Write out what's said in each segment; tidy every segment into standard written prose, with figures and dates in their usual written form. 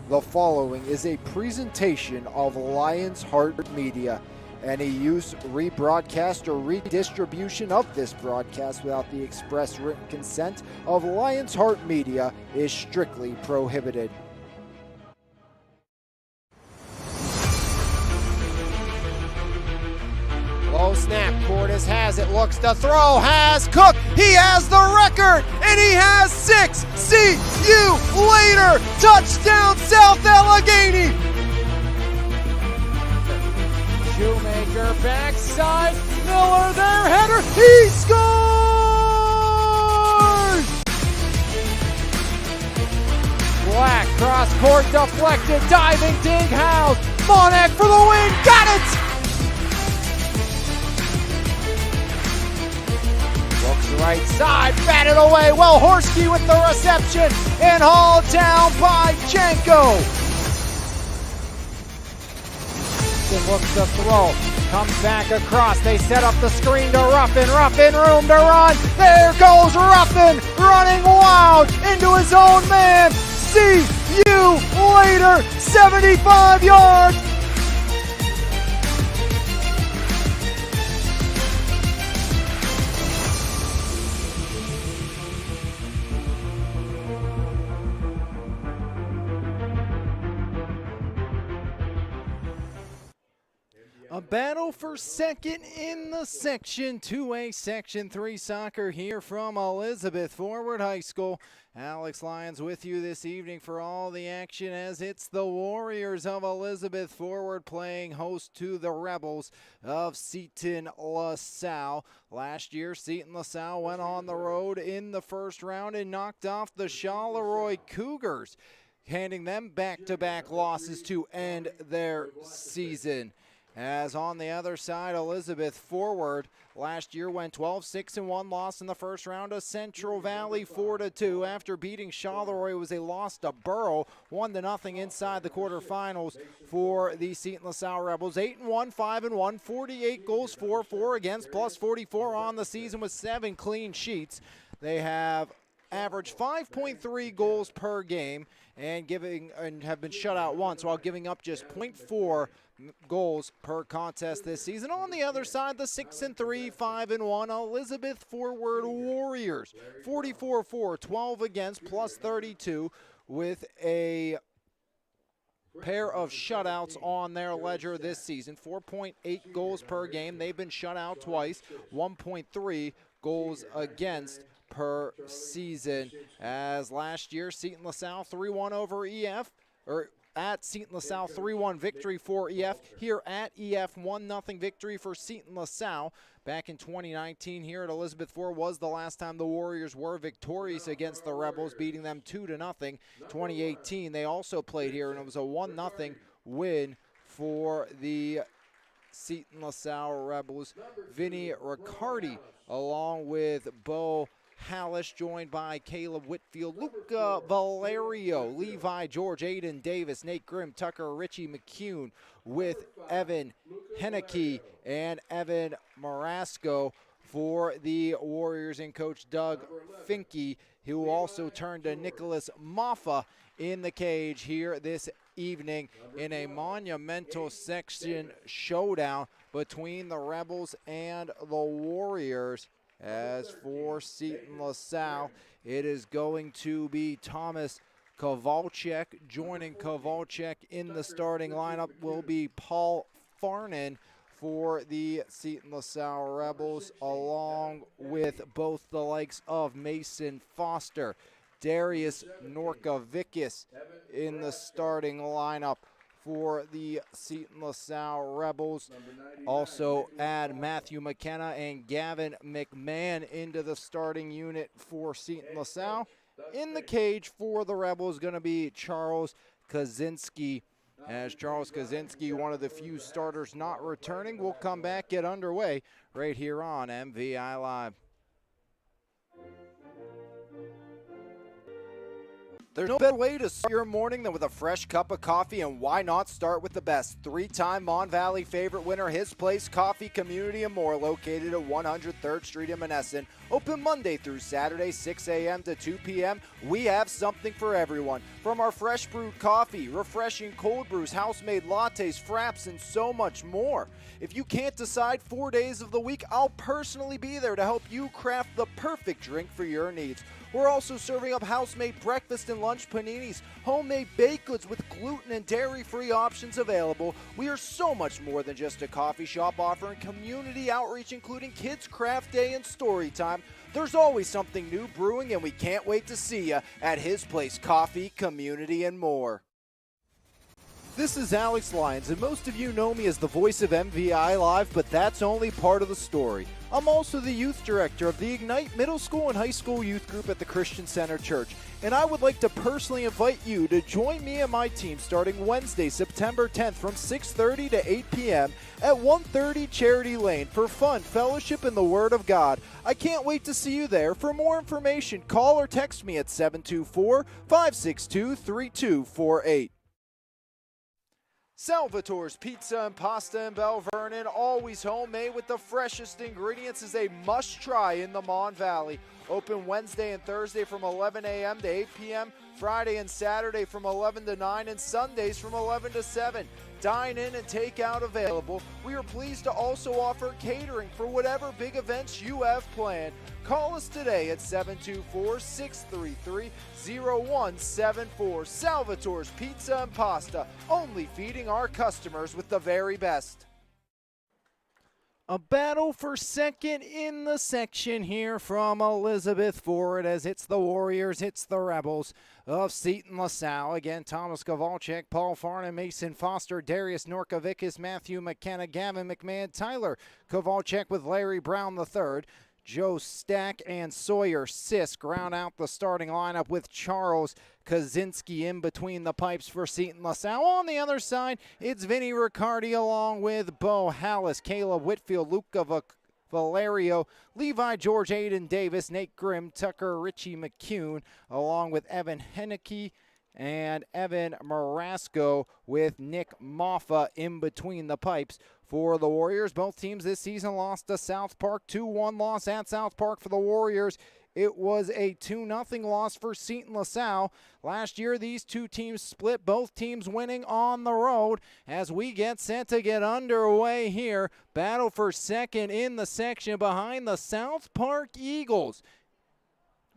The following is a presentation of Lions Heart Media. Any use, rebroadcast, or redistribution of this broadcast without the express written consent of Lions Heart Media is strictly prohibited. Low snap, Cordes has it, looks to throw, has Cook, he has the record, and he has 6. See you later, touchdown South Allegheny. Shoemaker backside, Miller their header, he scores! Black cross court deflected, diving dig house, Monac for the win, got it! Looks right side, batted away. Well, Horsky with the reception and hauled down by Janko. Looks to throw, comes back across. They set up the screen to Ruffin. Ruffin room to run. There goes Ruffin running wild into his own man. See you later. 75 yards. A battle for second in the Section 2A Section 3 soccer here from Elizabeth Forward High School. Alex Lyons with you this evening for all the action as it's the Warriors of Elizabeth Forward playing host to the Rebels of Seton LaSalle. Last year, Seton LaSalle went on the road in the first round and knocked off the Charleroi Cougars, handing them back-to-back losses to end their season. As on the other side, Elizabeth Forward last year went 12-6-1, lost in the first round to Central Valley 4-2. After beating Charleroi, it was a loss to Borough, 1-0 inside the quarterfinals for the Seton LaSalle Rebels. 8-1, 5-1, 48 goals, 4-4 against, plus 44 on the season with 7 clean sheets. They have averaged 5.3 goals per game and have been shut out once while giving up just 0.4 goals per contest this season. On the other side, the 6-3, 5-1 Elizabeth Forward Warriors, 44-4, 12 against, plus 32, with a pair of shutouts on their ledger this season. 4.8 goals per game. They've been shut out twice. 1.3 goals against per season. As last year, Seton LaSalle 3-1 over EF, or at Seton LaSalle 3-1 victory for EF. Here at EF 1-0 victory for Seton LaSalle. Back in 2019 here at Elizabeth Forward was the last time the Warriors were victorious against the Rebels, beating them 2-0. 2018 they also played here and it was a 1-0 win for the Seton LaSalle Rebels. Vinny Riccardi along with Bo Hallish, joined by Caleb Whitfield, Luca Valerio, Levi George, Aiden Davis, Nate Grimm, Tucker, Richie McCune, with Evan Henneke and Evan Marasco for the Warriors, and Coach Doug Finke, who also turned to Nicholas Maffa in the cage here this evening in a monumental section showdown between the Rebels and the Warriors. As for Seton LaSalle, it is going to be Thomas Kowalczyk. Joining Kowalczyk in the starting lineup will be Paul Farnan for the Seton LaSalle Rebels, along with both the likes of Mason Foster, Darius Norkovicus in the starting lineup for the Seton LaSalle Rebels. Also add Matthew McKenna and Gavin McMahon into the starting unit for Seton LaSalle. In the cage for the Rebels is going to be Charles Kaczynski. As Charles Kaczynski, one of the few starters not returning, will come back, get underway right here on MVI Live. There's no better way to start your morning than with a fresh cup of coffee, and why not start with the best? Three-time Mon Valley favorite winner, His Place Coffee, Community and More, located at 103rd Street in Monessen. Open Monday through Saturday, 6 a.m. to 2 p.m. We have something for everyone. From our fresh brewed coffee, refreshing cold brews, house-made lattes, fraps, and so much more. If you can't decide 4 days of the week, I'll personally be there to help you craft the perfect drink for your needs. We're also serving up house-made breakfast and lunch paninis, homemade baked goods with gluten and dairy-free options available. We are so much more than just a coffee shop, offering community outreach, including Kids Craft Day and Story Time. There's always something new brewing, and we can't wait to see you at His Place Coffee, Community, and More. This is Alex Lyons, and most of you know me as the voice of MVI Live, but that's only part of the story. I'm also the youth director of the Ignite Middle School and High School Youth Group at the Christian Center Church, and I would like to personally invite you to join me and my team starting Wednesday, September 10th from 6:30 to 8 p.m. at 130 Charity Lane for fun, fellowship, and the Word of God. I can't wait to see you there. For more information, call or text me at 724-562-3248. Salvatore's Pizza and Pasta in Bell Vernon, always homemade with the freshest ingredients, is a must-try in the Mon Valley. Open Wednesday and Thursday from 11 a.m. to 8 p.m., Friday and Saturday from 11 to 9, and Sundays from 11 to 7. Dine in and take out available. We are pleased to also offer catering for whatever big events you have planned. Call us today at 724-633-0174. Salvatore's Pizza and Pasta, only feeding our customers with the very best. A battle for second in the section here from Elizabeth Forward, as it's the Warriors, it's the Rebels of Seton LaSalle. Again, Thomas Kowalczyk, Paul Farnan, Mason Foster, Darius Norkovicus, Matthew McKenna, Gavin McMahon, Tyler Kowalczyk with Larry Brown III. Joe Stack and Sawyer Sisk round out the starting lineup with Charles Kaczynski in between the pipes for Seton LaSalle. On the other side, it's Vinny Riccardi along with Bo Hallis, Caleb Whitfield, Luca Valerio, Levi George, Aiden Davis, Nate Grimm, Tucker, Richie McCune, along with Evan Henneke and Evan Marasco with Nick Moffa in between the pipes for the Warriors. Both teams this season lost to South Park. 2-1 loss at South Park for the Warriors. It was a 2-0 loss for Seton LaSalle. Last year, these two teams split, both teams winning on the road. As we get set to get underway here, battle for second in the section behind the South Park Eagles.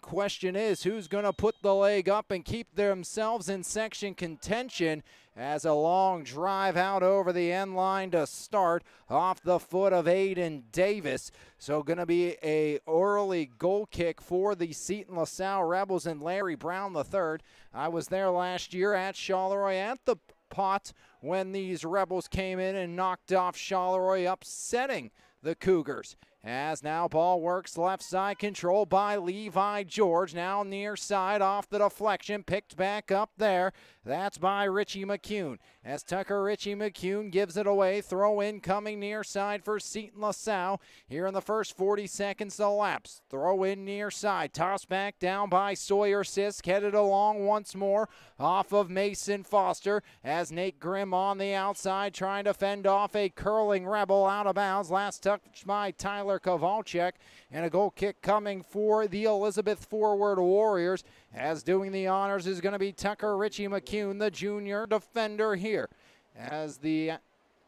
Question is, who's going to put the leg up and keep themselves in section contention, as a long drive out over the end line to start off the foot of Aiden Davis. So going to be a early goal kick for the Seton LaSalle Rebels and Larry Brown III. I was there last year at Charleroi at the pot when these Rebels came in and knocked off Charleroi, upsetting the Cougars. As now ball works left side, controlled by Levi George. Now near side off the deflection, picked back up there. That's by Richie McCune. As Tucker Richie McCune gives it away. Throw in coming near side for Seton LaSalle. Here in the first 40 seconds elapsed. Throw in near side. Toss back down by Sawyer Sisk. Headed along once more off of Mason Foster. As Nate Grimm on the outside trying to fend off a curling Rebel out of bounds. Last touch by Tyler Kowalczyk. And a goal kick coming for the Elizabeth Forward Warriors. As doing the honors is going to be Tucker Richie McCune, the junior defender here. As the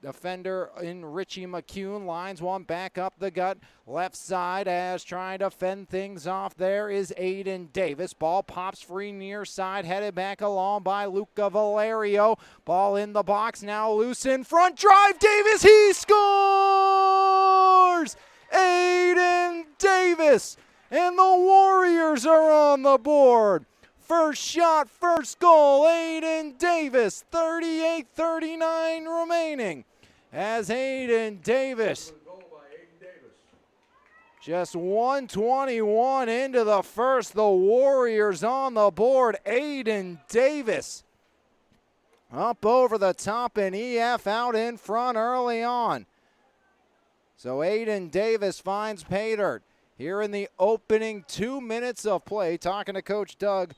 defender in Richie McCune lines one back up the gut left side, as trying to fend things off there is Aiden Davis. Ball pops free near side, headed back along by Luca Valerio. Ball in the box, now loose in front. Drive Davis, he scores! Aiden Davis, and the Warriors are on the board. First shot, first goal, Aiden Davis, 38-39 remaining. As Aiden Davis, just 1:21 into the first, the Warriors on the board. Aiden Davis up over the top and EF out in front early on. So Aiden Davis finds pay dirt here in the opening 2 minutes of play. Talking to Coach Doug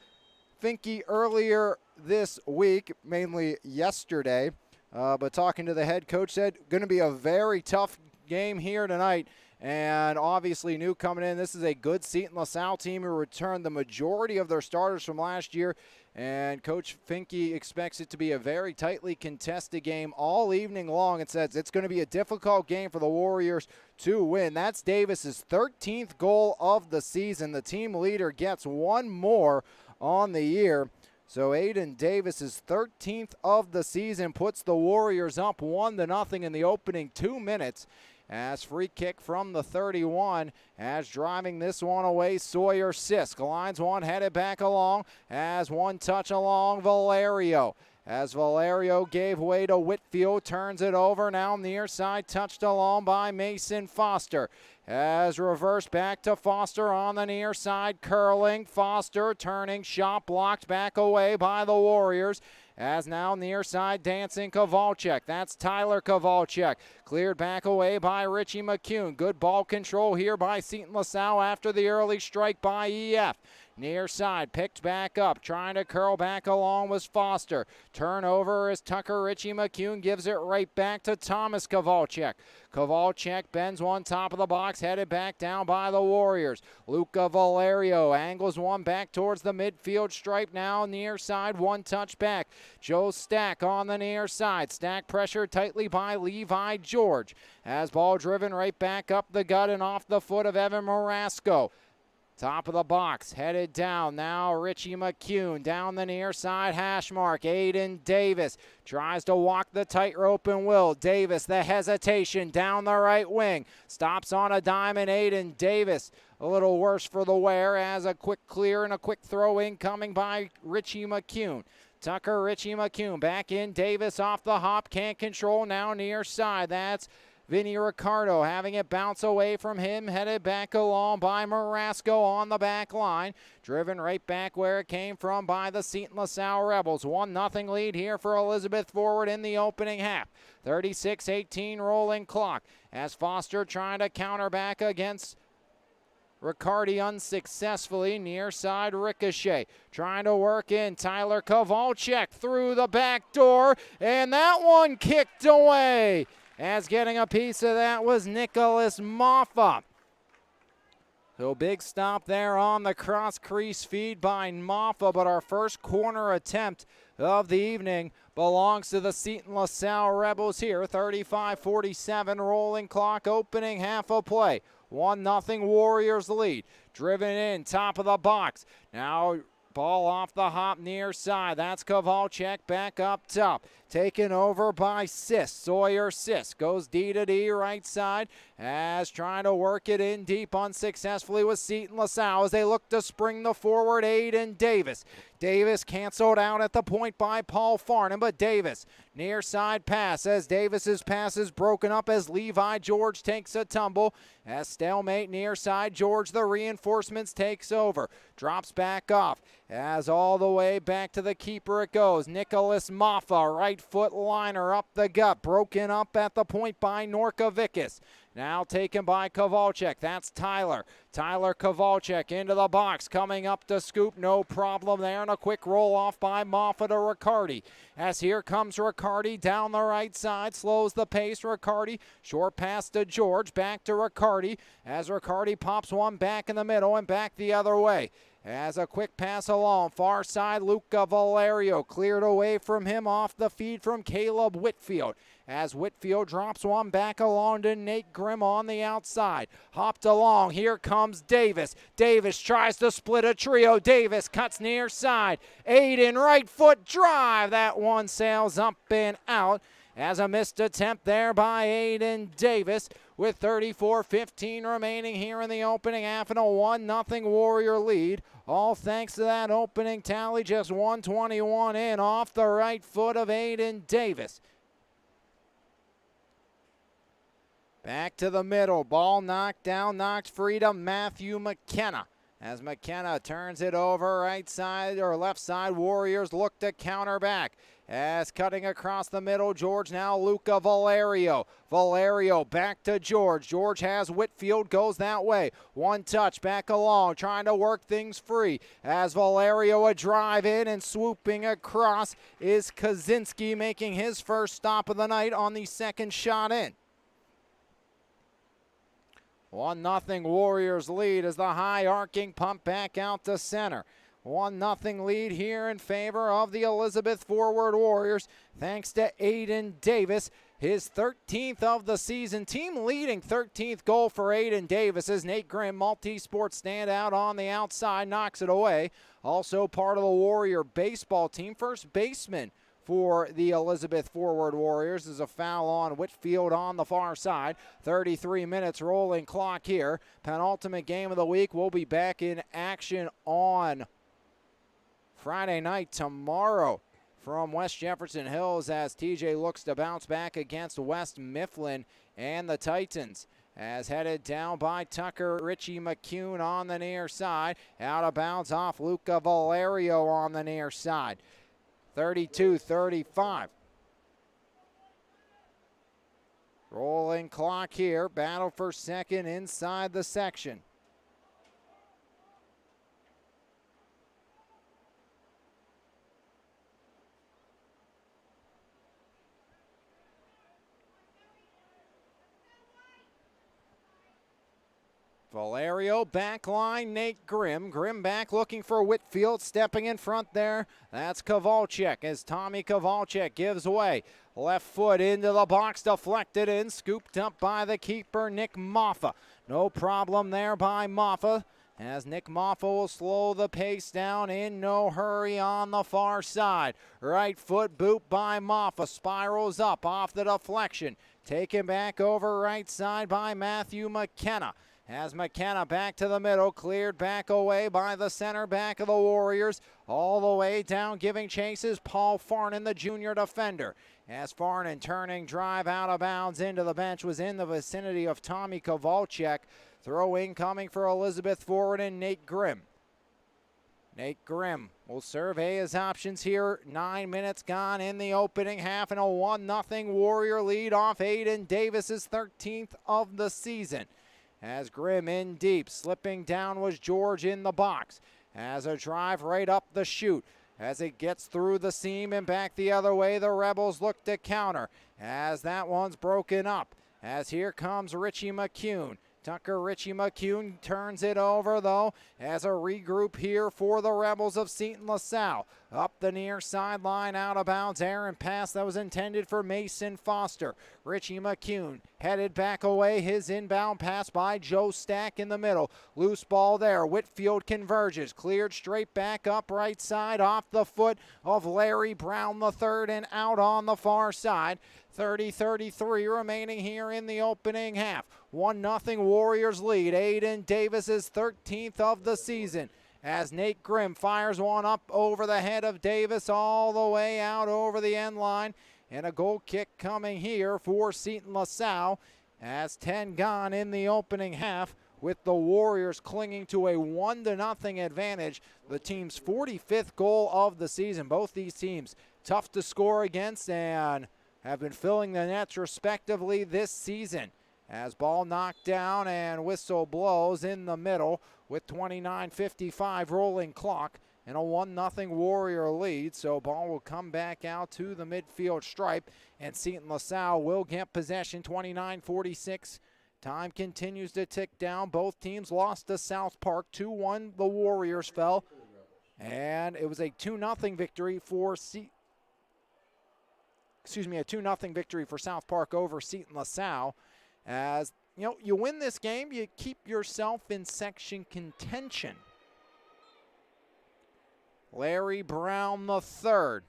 Finke earlier this week, mainly yesterday, but talking to the head coach, said going to be a very tough game here tonight. And obviously new coming in, this is a good Seton LaSalle team who returned the majority of their starters from last year. And Coach Finke expects it to be a very tightly contested game all evening long and says it's going to be a difficult game for the Warriors to win. That's Davis's 13th goal of the season. The team leader gets one more on the year. So Aiden Davis's 13th of the season puts the Warriors up 1-0 in the opening 2 minutes. As free kick from the 31, as driving this one away, Sawyer Sisk. Lines one, headed back along, as one touch along Valerio. As Valerio gave way to Whitfield, turns it over, now near side, touched along by Mason Foster. As reversed back to Foster on the near side, curling, Foster turning, shot blocked back away by the Warriors. As now near side dancing Kowalczyk. That's Tyler Kowalczyk. Cleared back away by Richie McCune. Good ball control here by Seton LaSalle after the early strike by EF. Near side, picked back up, trying to curl back along was Foster. Turnover as Tucker Richie McCune gives it right back to Thomas Kowalczyk. Kowalczyk bends one top of the box, headed back down by the Warriors. Luca Valerio angles one back towards the midfield stripe now near side, one touch back. Joe Stack on the near side. Stack pressured tightly by Levi George. As ball driven right back up the gut and off the foot of Evan Marasco. Top of the box, headed down. Now Richie McCune down the near side hash mark. Aiden Davis tries to walk the tightrope and will. Davis, the hesitation down the right wing. Stops on a dime and Aiden Davis. A little worse for the wear as a quick clear and a quick throw in coming by Richie McCune. Tucker Richie McCune back in. Davis off the hop. Can't control now near side. That's Vinny Ricardo having it bounce away from him, headed back along by Marasco on the back line. Driven right back where it came from by the Seton LaSalle Rebels. 1-0 lead here for Elizabeth forward in the opening half. 36-18 rolling clock as Foster trying to counter back against Riccardi unsuccessfully. Near side ricochet. Trying to work in. Tyler Kowalczyk through the back door. And that one kicked away. As getting a piece of that was Nicholas Moffa. So big stop there on the cross crease feed by Moffa, but our first corner attempt of the evening belongs to the Seton LaSalle Rebels here. 35-47 rolling clock, opening half of play. 1-0 Warriors lead. Driven in, top of the box. Now ball off the hop near side. That's Kowalczyk back up top. Taken over by Sisk. Sawyer Sisk goes D to D right side as trying to work it in deep unsuccessfully with Seton LaSalle as they look to spring the forward. Aiden Davis. Davis canceled out at the point by Paul Farnham, but Davis near side pass as Davis's pass is broken up as Levi George takes a tumble. As stalemate near side, George the reinforcements takes over. Drops back off as all the way back to the keeper it goes. Nicholas Moffa, right foot liner up the gut, broken up at the point by Norkovicus. Now taken by Kowalczyk. That's Tyler. Tyler Kowalczyk into the box. Coming up to scoop. No problem there. And a quick roll off by Moffa to Riccardi. As here comes Riccardi down the right side. Slows the pace. Riccardi. Short pass to George. Back to Riccardi. As Riccardi pops one back in the middle and back the other way. As a quick pass along, far side, Luca Valerio cleared away from him off the feed from Caleb Whitfield. As Whitfield drops one back along to Nate Grimm on the outside. Hopped along, here comes Davis. Davis tries to split a trio. Davis cuts near side. Aiden right foot drive. That one sails up and out. As a missed attempt there by Aiden Davis with 34-15 remaining here in the opening half and a 1-0 Warrior lead. All thanks to that opening tally, just 121 in off the right foot of Aiden Davis. Back to the middle, ball knocked down, knocked free to Matthew McKenna. as McKenna turns it over right side or left side. Warriors look to counter back. As cutting across the middle, George now Luca Valerio. Valerio back to George. George has Whitfield, goes that way. One touch back along, trying to work things free. As Valerio a drive in and swooping across is Kaczynski, making his first stop of the night on the second shot in. 1-0 Warriors lead as the high arcing pump back out to center. 1-0 lead here in favor of the Elizabeth Forward Warriors, thanks to Aiden Davis, his 13th of the season. Team leading 13th goal for Aiden Davis as Nate Grimm, multi-sport standout on the outside, knocks it away. Also part of the Warrior baseball team, first baseman for the Elizabeth Forward Warriors is a foul on Whitfield on the far side. 33 minutes rolling clock here. Penultimate game of the week. We'll be back in action on Friday night tomorrow from West Jefferson Hills as TJ looks to bounce back against West Mifflin and the Titans. As headed down by Tucker, Richie McCune on the near side. Out of bounds off Luca Valerio on the near side. 32-35. Rolling clock here. Battle for second inside the section. Valerio back line, Nate Grimm. Grimm back looking for Whitfield, stepping in front there. That's Kowalczyk as Tommy Kowalczyk gives away. Left foot into the box, deflected in, scooped up by the keeper, Nick Moffa. No problem there by Moffa, as Nick Moffa will slow the pace down in no hurry on the far side. Right foot boot by Moffa, spirals up off the deflection. Taken back over right side by Matthew McKenna. As McKenna back to the middle, cleared back away by the center back of the Warriors. All the way down, giving chases, Paul Farnan, the junior defender. As Farnan turning drive out of bounds into the bench was in the vicinity of Tommy Kowalczyk. Throw in coming for Elizabeth Forward and Nate Grimm. Nate Grimm will survey his options here. 9 minutes gone in the opening half and a 1-0 Warrior lead off Aiden Davis's 13th of the season. As Grimm in deep, slipping down was George in the box. As a drive right up the chute. As it gets through the seam and back the other way, the Rebels look to counter. As that one's broken up. As here comes Richie McCune. Tucker Richie McCune turns it over though as a regroup here for the Rebels of Seton LaSalle. Up the near sideline, out of bounds, errant pass that was intended for Mason Foster. Richie McCune headed back away, his inbound pass by Joe Stack in the middle. Loose ball there, Whitfield converges, cleared straight back up right side off the foot of Larry Brown III and out on the far side. 30-33 remaining here in the opening half. 1-0 Warriors lead. Aiden Davis's 13th of the season. As Nate Grimm fires one up over the head of Davis all the way out over the end line. And a goal kick coming here for Seton LaSalle as 10 gone in the opening half, with the Warriors clinging to a 1-0 advantage. The team's 45th goal of the season. Both these teams tough to score against and have been filling the nets respectively this season. As ball knocked down and whistle blows in the middle with 29:55 rolling clock and a 1-0 Warrior lead. So ball will come back out to the midfield stripe and Seton LaSalle will get possession. 29:46. Time continues to tick down. Both teams lost to South Park. 2-1 the Warriors fell. And it was a 2-0 victory for a 2-0 victory for South Park over Seton LaSalle. As you know, you win this game, you keep yourself in section contention. Larry Brown III,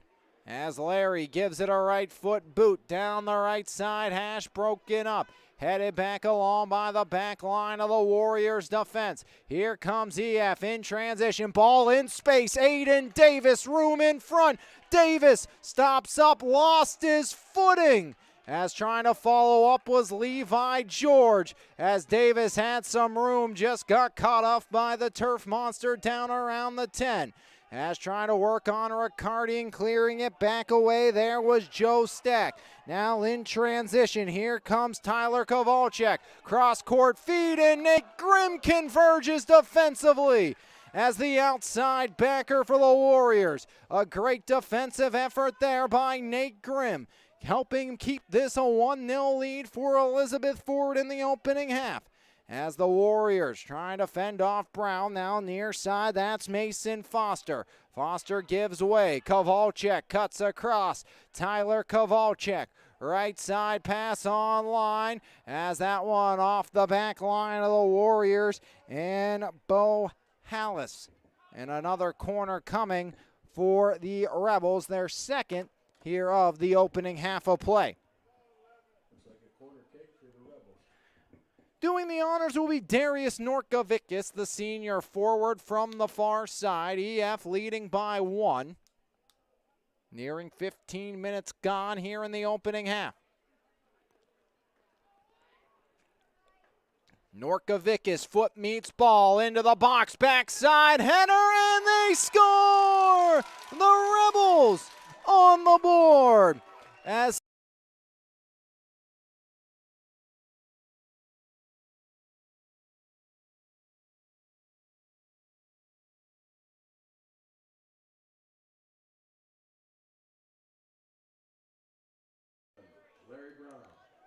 as Larry gives it a right foot boot down the right side, hash broken up. Headed back along by the back line of the Warriors defense. Here comes EF in transition. Ball in space. Aiden Davis, room in front. Davis stops up, lost his footing. As trying to follow up was Levi George. As Davis had some room, just got caught off by the turf monster down around the 10. As trying to work on Riccardi and clearing it back away, there was Joe Stack. Now in transition, here comes Tyler Kowalczyk. Cross-court feed, and Nate Grimm converges defensively as the outside backer for the Warriors. A great defensive effort there by Nate Grimm, helping keep this a 1-0 lead for Elizabeth Forward in the opening half. As the Warriors trying to fend off Brown, now near side, that's Mason Foster. Foster gives way, Kowalczyk cuts across, Tyler Kowalczyk. Right side pass online, as that one off the back line of the Warriors, and Bo Hallis. And another corner coming for the Rebels, their second here of the opening half of play. Doing the honors will be Darius Norkovicus, the senior forward from the far side. EF leading by 1. Nearing 15 minutes gone here in the opening half. Norkovicus, foot meets ball into the box, backside header, and they score! The Rebels on the board as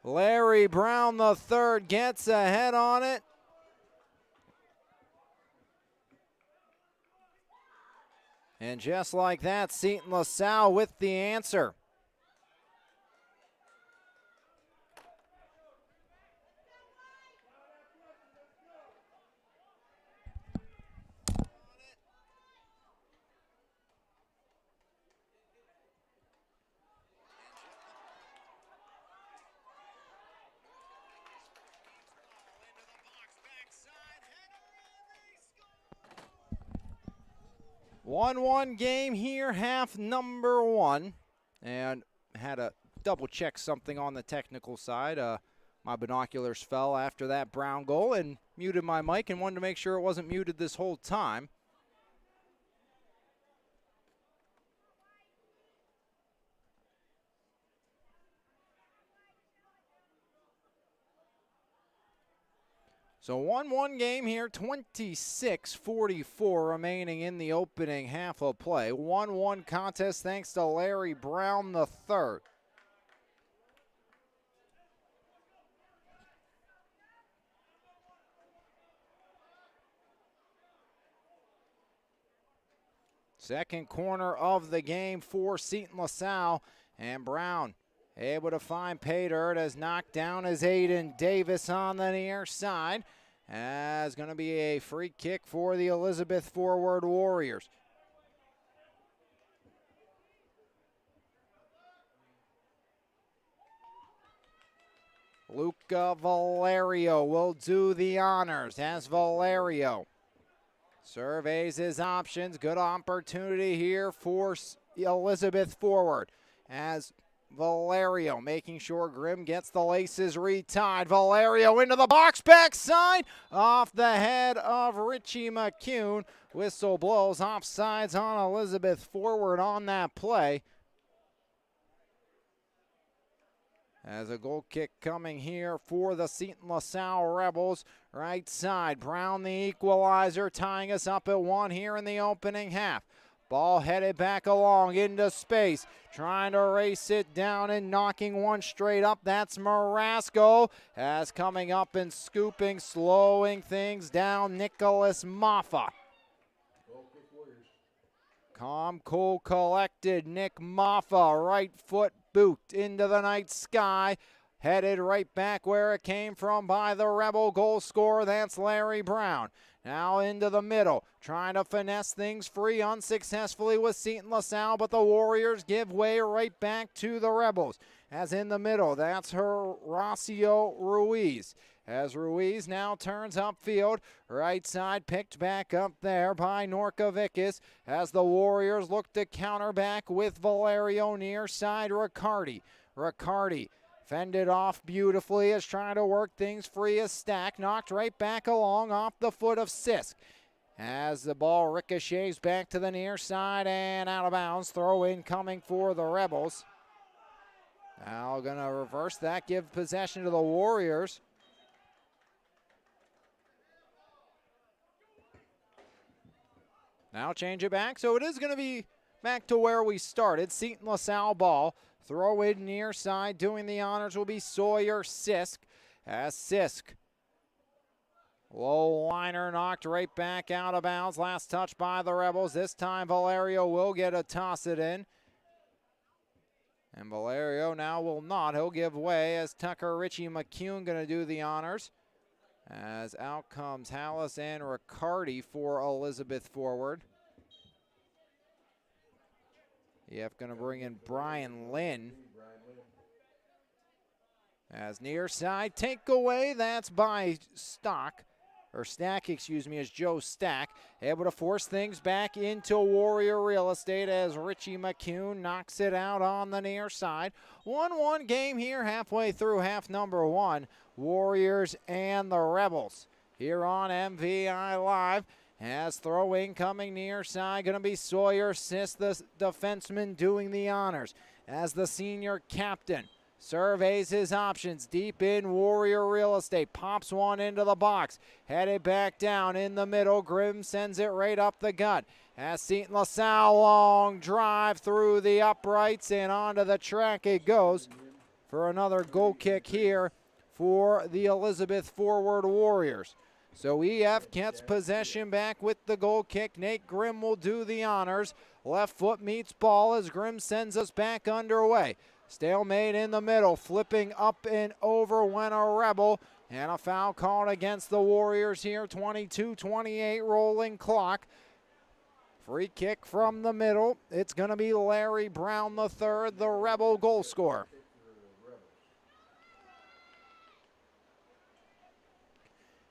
Larry Brown III gets ahead on it. And just like that, Seton LaSalle with the answer. One game here, half number 1. And had to double check something on the technical side. My binoculars fell after that Brown goal and muted my mic, and wanted to make sure it wasn't muted this whole time. So 1-1 game here, 26:44 remaining in the opening half of play. 1-1 contest thanks to Larry Brown III. Second corner of the game for Seton LaSalle, and Brown able to find pay dirt as knocked down as Aiden Davis on the near side. As going to be a free kick for the Elizabeth Forward Warriors. Luca Valerio will do the honors as Valerio surveys his options. Good opportunity here for Elizabeth Forward as Valerio making sure Grimm gets the laces retied. Valerio into the box, backside, off the head of Richie McCune. Whistle blows, offsides on Elizabeth Forward on that play. As a goal kick coming here for the Seton LaSalle Rebels. Right side, Brown the equalizer, tying us up at 1 here in the opening half. Ball headed back along into space, trying to race it down and knocking one straight up. That's Marasco, as coming up and scooping, slowing things down, Nicholas Maffa. Calm, cool, collected, Nick Maffa, right foot boot into the night sky. Headed right back where it came from by the Rebel goal scorer, that's Larry Brown. Now into the middle, trying to finesse things free unsuccessfully with Seton LaSalle, but the Warriors give way right back to the Rebels. As in the middle, that's Horacio Ruiz. As Ruiz now turns upfield, right side picked back up there by Norkovicus. As the Warriors look to counter back with Valerio near side Riccardi. Riccardi Fended off beautifully as trying to work things free as Stack. Knocked right back along off the foot of Sisk. As the ball ricochets back to the near side and out of bounds. Throw in coming for the Rebels. Now going to reverse that, give possession to the Warriors. Now change it back, so it is going to be back to where we started. Seton LaSalle ball. Throw in near side, doing the honors will be Sawyer Sisk. As Sisk, low liner knocked right back out of bounds. Last touch by the Rebels. This time Valerio will get a toss it in. And Valerio now will not. He'll give way as Tucker Richie McCune going to do the honors. As out comes Hallis and Riccardi for Elizabeth forward. EF going to bring in Brian Lynn. As near side takeaway, that's by Stack, excuse me, as Joe Stack. Able to force things back into Warrior real estate as Richie McCune knocks it out on the near side. 1-1 game here halfway through half number one. Warriors and the Rebels here on MVI Live. As throwing coming near side, going to be Sawyer Sisk, the defenseman, doing the honors. As the senior captain surveys his options deep in Warrior real estate. Pops one into the box. Headed back down in the middle. Grimm sends it right up the gut. As Seton LaSalle, long drive through the uprights and onto the track it goes for another goal kick here for the Elizabeth forward Warriors. So EF gets possession back with the goal kick. Nate Grimm will do the honors. Left foot meets ball as Grimm sends us back underway. Stalemate in the middle, flipping up and over went a Rebel. And a foul called against the Warriors here. 22-28 rolling clock. Free kick from the middle. It's going to be Larry Brown III, the Rebel goal scorer.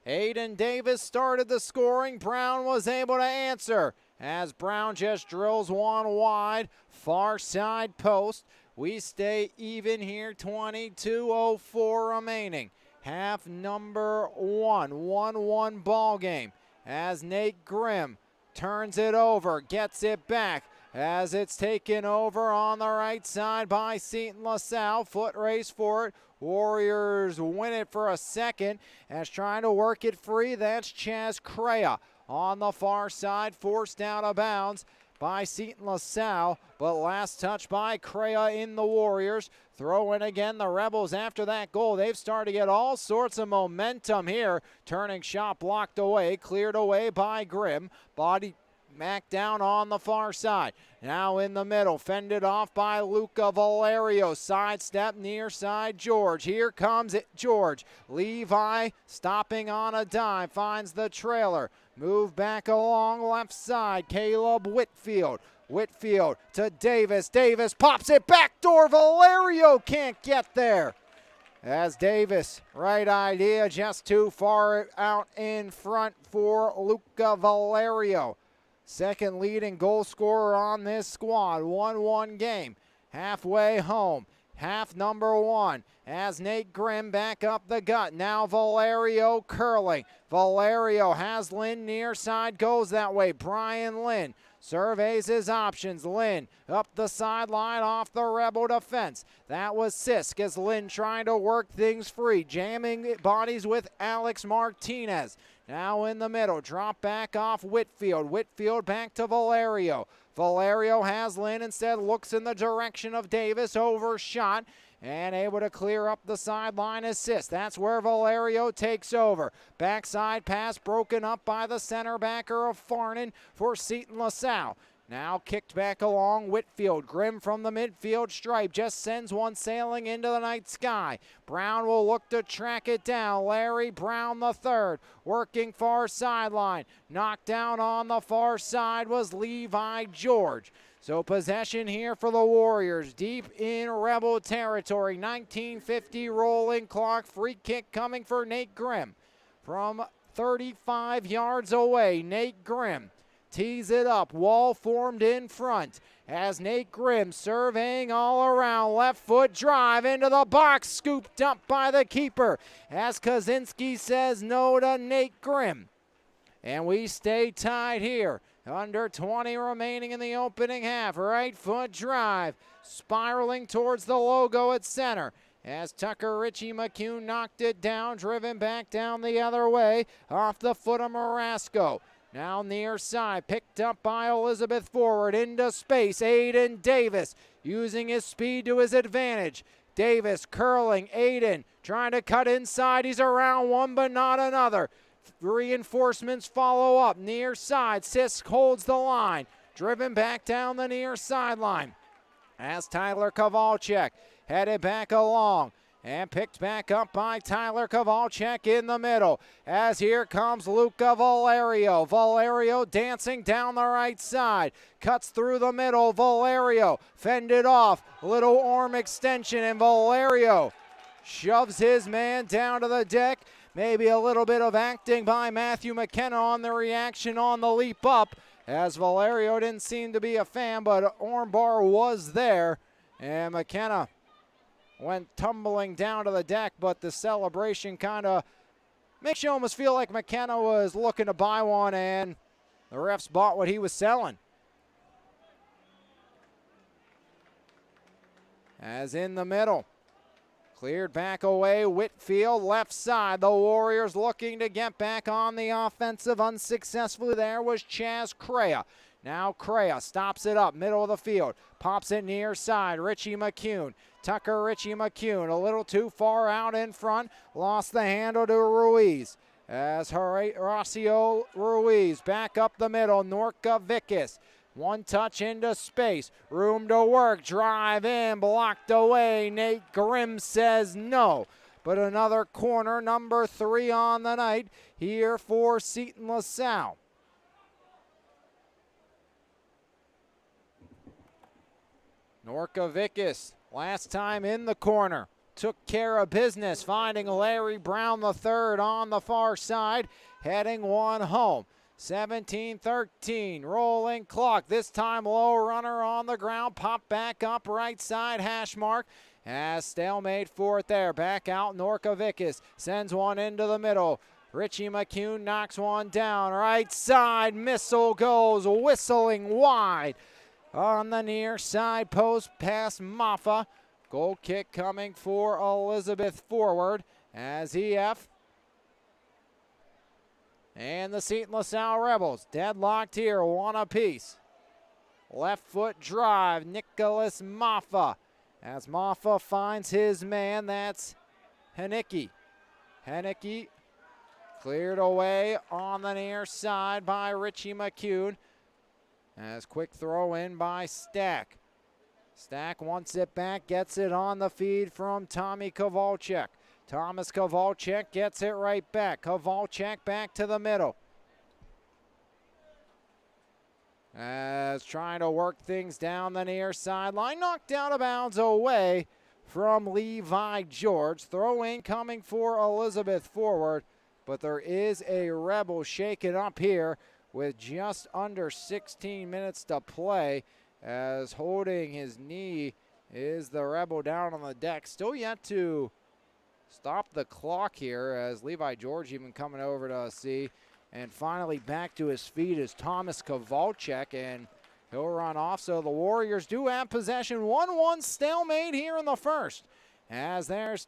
Aiden Davis started the scoring. Brown was able to answer as Brown just drills one wide, far side post. We stay even here, 22:04 remaining. Half number one, 1-1 ball game as Nate Grimm turns it over, gets it back as it's taken over on the right side by Seton LaSalle. Foot race for it. Warriors win it for a second as trying to work it free. That's Chaz Crea on the far side, forced out of bounds by Seton LaSalle, but last touch by Crea in the Warriors. Throw in again the Rebels after that goal. They've started to get all sorts of momentum here. Turning shot blocked away, cleared away by Grimm. Body back down on the far side. Now in the middle, fended off by Luca Valerio. Sidestep near side George. Here comes it, George. Levi stopping on a dime, finds the trailer. Move back along left side, Caleb Whitfield. Whitfield to Davis. Davis pops it backdoor. Valerio can't get there. As Davis, right idea, just too far out in front for Luca Valerio. Second leading goal scorer on this squad. 1-1 game. Halfway home. Half number one. As Nate Grimm back up the gut. Now Valerio curling. Valerio has Lynn near side. Goes that way. Brian Lynn surveys his options. Lynn up the sideline off the Rebel defense. That was Sisk as Lynn trying to work things free. Jamming bodies with Alex Martinez. Now in the middle, drop back off Whitfield. Whitfield back to Valerio. Valerio has Lynn, instead looks in the direction of Davis, overshot, and able to clear up the sideline assist. That's where Valerio takes over. Backside pass broken up by the center backer of Farnan for Seton LaSalle. Now kicked back along Whitfield. Grimm from the midfield stripe just sends one sailing into the night sky. Brown will look to track it down. Larry Brown III working far sideline. Knocked down on the far side was Levi George. So possession here for the Warriors deep in Rebel territory. 19:50 rolling clock. Free kick coming for Nate Grimm. From 35 yards away, Nate Grimm tees it up, wall formed in front. as Nate Grimm surveying all around. Left foot drive into the box, scooped up by the keeper as Kaczynski says no to Nate Grimm. And we stay tied here. Under 20 remaining in the opening half. Right foot drive, spiraling towards the logo at center. As Tucker Richie McCune knocked it down, driven back down the other way, off the foot of Marasco. Now near side, picked up by Elizabeth forward, into space, Aiden Davis, using his speed to his advantage. Davis curling, Aiden trying to cut inside, he's around one but not another. Reinforcements follow up, near side, Sisk holds the line, driven back down the near sideline. As Tyler Kowalczyk headed back along and picked back up by Tyler Kowalczyk in the middle. As here comes Luca Valerio. Valerio dancing down the right side. Cuts through the middle. Valerio fended off. Little arm extension and Valerio shoves his man down to the deck. Maybe a little bit of acting by Matthew McKenna on the reaction on the leap up, as Valerio didn't seem to be a fan, but armbar was there. And McKenna went tumbling down to the deck, but the celebration kind of makes you almost feel like McKenna was looking to buy one and the refs bought what he was selling. As in the middle, cleared back away, Whitfield left side. The Warriors looking to get back on the offensive. Unsuccessfully there was Chaz Crea. Now Crea stops it up, middle of the field, pops it near side, Richie McCune. Tucker Richie McCune, a little too far out in front, lost the handle to Ruiz. As Horacio Ruiz back up the middle, Norka Vickis. One touch into space, room to work, drive in, blocked away. Nate Grimm says no. But another corner, number 3 on the night here for Seton LaSalle. Norka Vickis, last time in the corner, took care of business, finding Larry Brown III on the far side, heading one home. 17-13, rolling clock. This time low runner on the ground, pop back up right side hash mark. As stalemate for it there, back out Norka Vickis, sends one into the middle. Richie McCune knocks one down, right side, missile goes whistling wide. On the near side post past Maffa. Goal kick coming for Elizabeth forward as EF and the Seton LaSalle Rebels deadlocked here, one apiece. Left foot drive, Nicholas Maffa. As Maffa finds his man, that's Henicke. Henicke cleared away on the near side by Richie McCune. As quick throw in by Stack. Stack wants it back, gets it on the feed from Tommy Kowalczyk. Thomas Kowalczyk gets it right back. Kowalczyk back to the middle. As trying to work things down the near sideline. Knocked out of bounds away from Levi George. Throw in coming for Elizabeth forward. But there is a Rebel shaken up here with just under 16 minutes to play, as holding his knee is the Rebel down on the deck. Still yet to stop the clock here, as Levi George even coming over to see. And finally back to his feet is Thomas Kowalczyk, and he'll run off. So the Warriors do have possession. 1-1 stalemate here in the first. As there's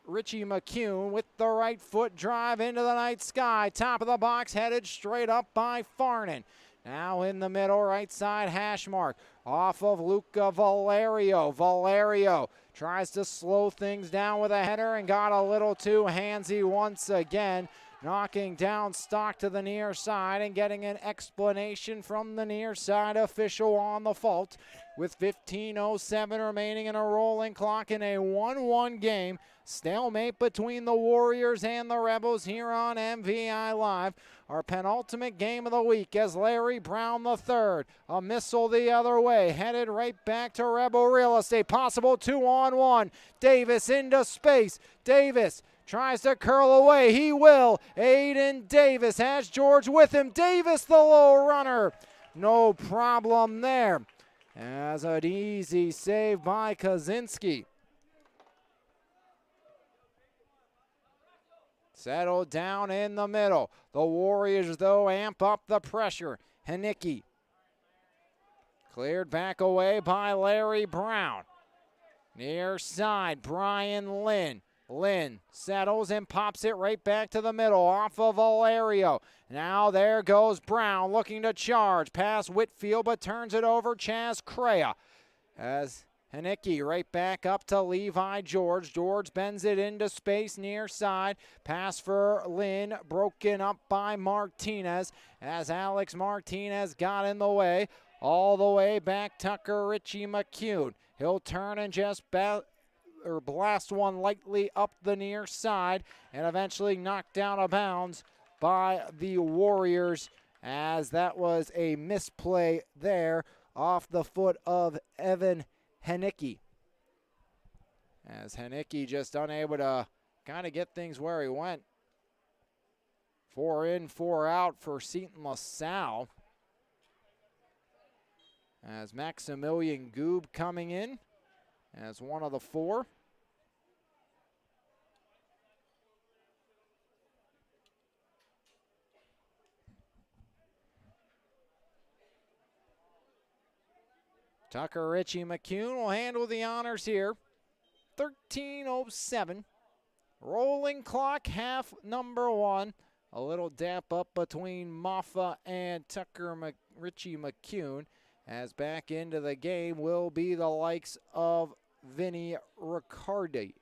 Richie McCune with the right foot drive into the night sky. Top of the box, headed straight up by Farnan. Now in the middle, right side hash mark. Off of Luca Valerio. Valerio tries to slow things down with a header and got a little too handsy once again. Knocking down Stock to the near side and getting an explanation from the near side official on the fault. With 15:07 remaining in a rolling clock in a 1-1 game. Stalemate between the Warriors and the Rebels here on MVI Live. Our penultimate game of the week as Larry Brown III, a missile the other way, headed right back to Rebel real estate. Possible 2-on-1. Davis into space. Davis tries to curl away. He will. Aiden Davis has George with him. Davis, the low runner. No problem there. as an easy save by Kaczynski. Settled down in the middle. The Warriors, though, amp up the pressure. Hanicki cleared back away by Larry Brown. Near side, Brian Lynn. Lynn settles and pops it right back to the middle off of Valerio. Now there goes Brown looking to charge past Whitfield, but turns it over Chaz Crea. As Hanicki right back up to Levi George. George bends it into space near side. Pass for Lynn, broken up by Martinez as Alex Martinez got in the way. All the way back, Tucker Richie McCune. He'll turn and just blast one lightly up the near side and eventually knocked down of bounds by the Warriors, as that was a misplay there off the foot of Evan Hanicki. As Hanicki just unable to kind of get things where he went. 4 in, 4 out for Seton LaSalle. As Maximilian Goob coming in as one of the 4. Tucker Richie McCune will handle the honors here. 13:07. Rolling clock, half number 1. A little dap up between Moffa and Tucker Richie McCune. As back into the game will be the likes of Vinny Riccardi.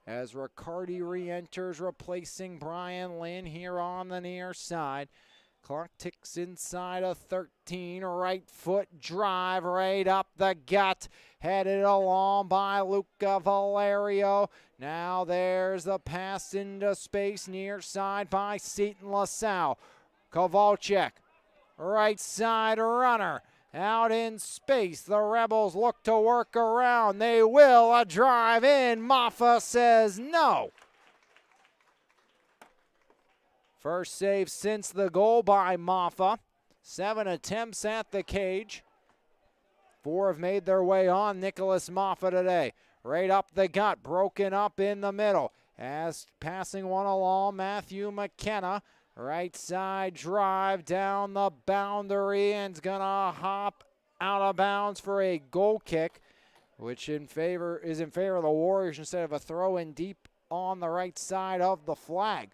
As Riccardi re-enters, replacing Brian Lynn here on the near side. Clock ticks inside of 13. Right foot drive right up the gut. Headed along by Luca Valerio. Now there's the pass into space near side by Seton LaSalle. Kowalczyk, right side runner. Out in space, the Rebels look to work around. They will. A drive in. Moffa says no. First save since the goal by Moffa. 7 attempts at the cage. 4 have made their way on Nicholas Moffa today. Right up the gut, broken up in the middle. As passing one along, Matthew McKenna. Right side drive down the boundary and is going to hop out of bounds for a goal kick, which is in favor of the Warriors instead of a throw in deep on the right side of the flag.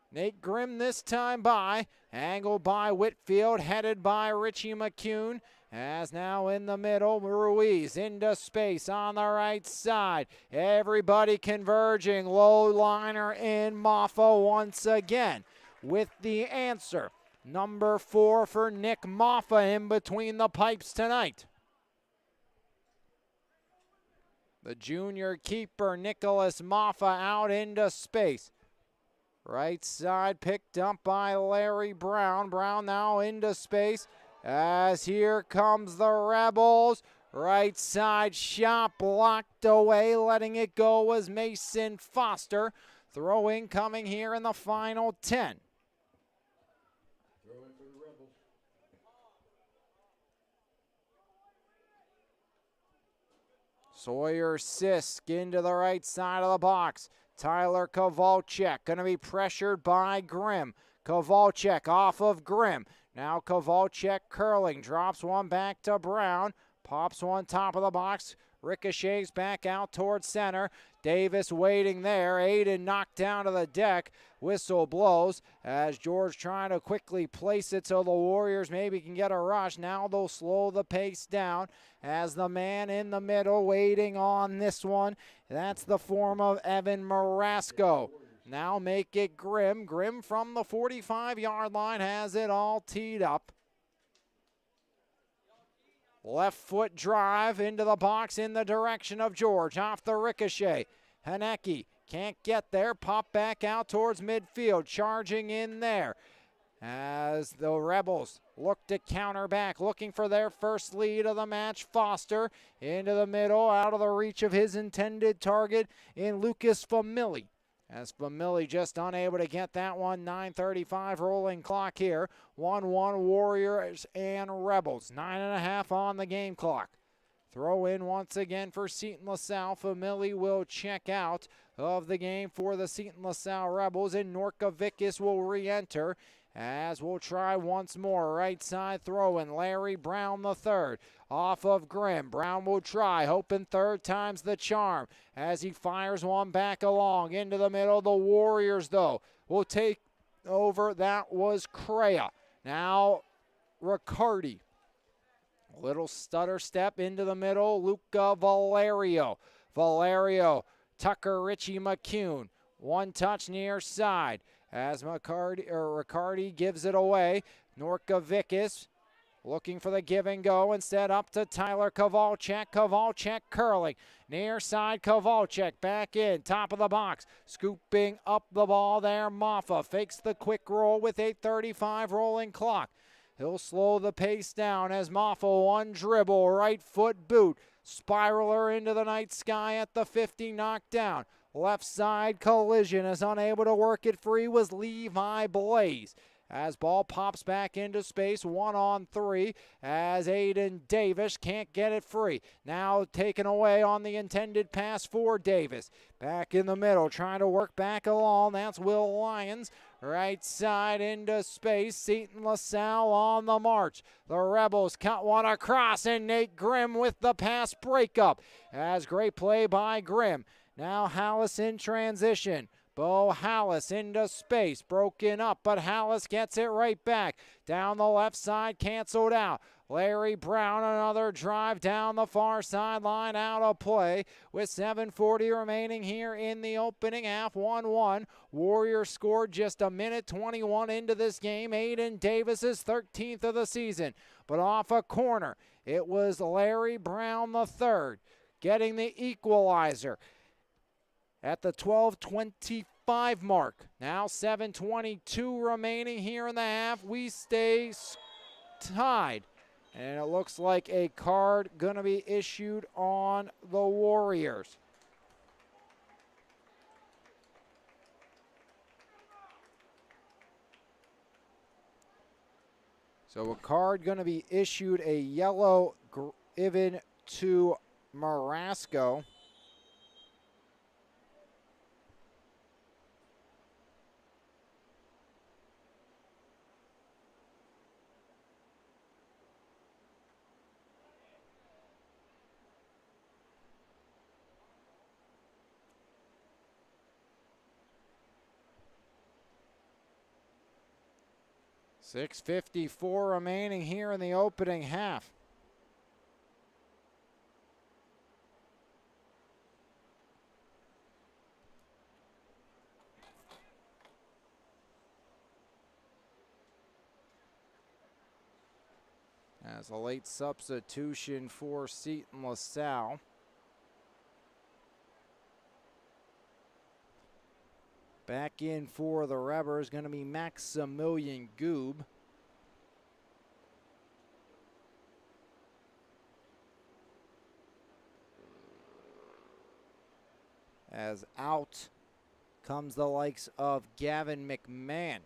Nate Grimm this time by, angled by Whitfield, headed by Richie McCune. As now in the middle, Ruiz into space on the right side. Everybody converging, low liner in. Moffa once again with the answer. Number 4 for Nick Moffa in between the pipes tonight. The junior keeper, Nicholas Moffa, out into space. Right side picked up by Larry Brown. Brown now into space. As here comes the Rebels. Right side shot blocked away. Letting it go was Mason Foster. Throw-in coming here in the final 10. Throw-in for the Rebels. Sawyer Sisk into the right side of the box. Tyler Kowalczyk going to be pressured by Grimm. Kowalczyk off of Grimm. Now Kowalczyk curling, drops one back to Brown, pops one top of the box, ricochets back out towards center. Davis waiting there. Aiden knocked down to the deck. Whistle blows as George trying to quickly place it so the Warriors maybe can get a rush. Now they'll slow the pace down as the man in the middle waiting on this one. That's the form of Evan Marasco. Now make it Grimm. Grimm from the 45-yard line has it all teed up. Left foot drive into the box in the direction of George. Off the ricochet. Hanicki can't get there. Pop back out towards midfield. Charging in there as the Rebels look to counter back. Looking for their first lead of the match. Foster into the middle. Out of the reach of his intended target in Lucas Famili. As Famili just unable to get that one. 9:35 rolling clock here. 1-1 Warriors and Rebels. 9.5 on the game clock. Throw in once again for Seton LaSalle. Famili will check out of the game for the Seton LaSalle Rebels, and Norkovicus will re-enter as we'll try once more. Right side throw in. Larry Brown the third. Off of Grimm. Brown will try, hoping third time's the charm as he fires one back along into the middle. The Warriors, though, will take over. That was Crea. Now Riccardi. Little stutter step into the middle. Luca Valerio. Tucker Richie McCune. One touch near side as Riccardi gives it away. Norkovicus looking for the give and go. Instead up to Tyler Kowalczyk. Kowalczyk curling. Near side Kowalczyk back in. Top of the box. Scooping up the ball there. Maffa fakes the quick roll with 8:35 rolling clock. He'll slow the pace down as Maffa one dribble. Right foot boot. Spiraler into the night sky at the 50, knocked down. Left side collision is unable to work it free was Levi Blaze. As ball pops back into space, 1-on-3 as Aiden Davis can't get it free. Now taken away on the intended pass for Davis. Back in the middle, trying to work back along. That's Will Lyons. Right side into space. Seton LaSalle on the march. The Rebels cut one across, and Nate Grimm with the pass breakup. As great play by Grimm. Now Hallis in transition. Bo Hallis into space, broken up, but Hallis gets it right back. Down the left side, canceled out. Larry Brown, another drive down the far sideline, out of play with 7:40 remaining here in the opening half. 1-1. Warriors scored just a minute 21 into this game. Aiden Davis's 13th of the season, but off a corner. It was Larry Brown the third getting the equalizer at the 12:25 mark. Now 7:22 remaining here in the half. We stay tied. And it looks like a card going to be issued on the Warriors. So a card going to be issued, a yellow given to Marasco. .654 remaining here in the opening half. As a late substitution for Seton LaSalle. Back in for the Rebels is going to be Maximilian Goob. As out comes the likes of Gavin McMahon.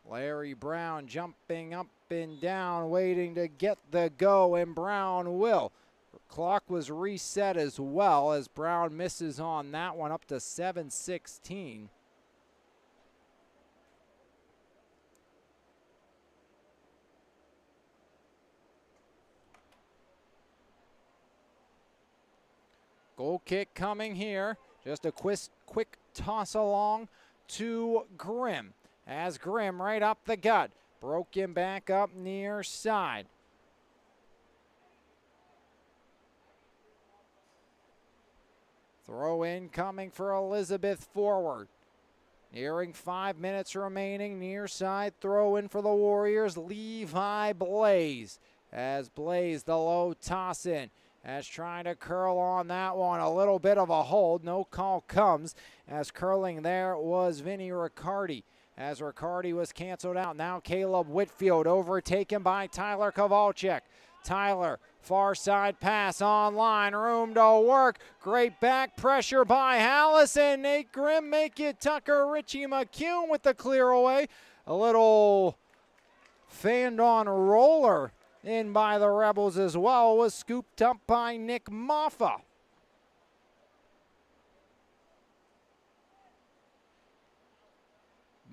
Larry Brown jumping up and down, waiting to get the go, and Brown will. The clock was reset as well as Brown misses on that one, up to 7:16. Goal kick coming here. Just a quick toss along to Grimm. As Grimm right up the gut. Broken back up near side. Throw in coming for Elizabeth forward. Nearing 5 minutes remaining. Near side throw in for the Warriors. Levi Blaze. As Blaze the low toss in. as trying to curl on that one. A little bit of a hold. No call comes as curling there was Vinny Riccardi. As Riccardi was canceled out. Now Caleb Whitfield overtaken by Tyler Kowalczyk. Tyler, far side pass online, room to work. Great back pressure by Allison. Nate Grimm make it Tucker. Richie McCune with the clear away. A little fanned on roller in by the Rebels as well, was scooped up by Nick Moffa.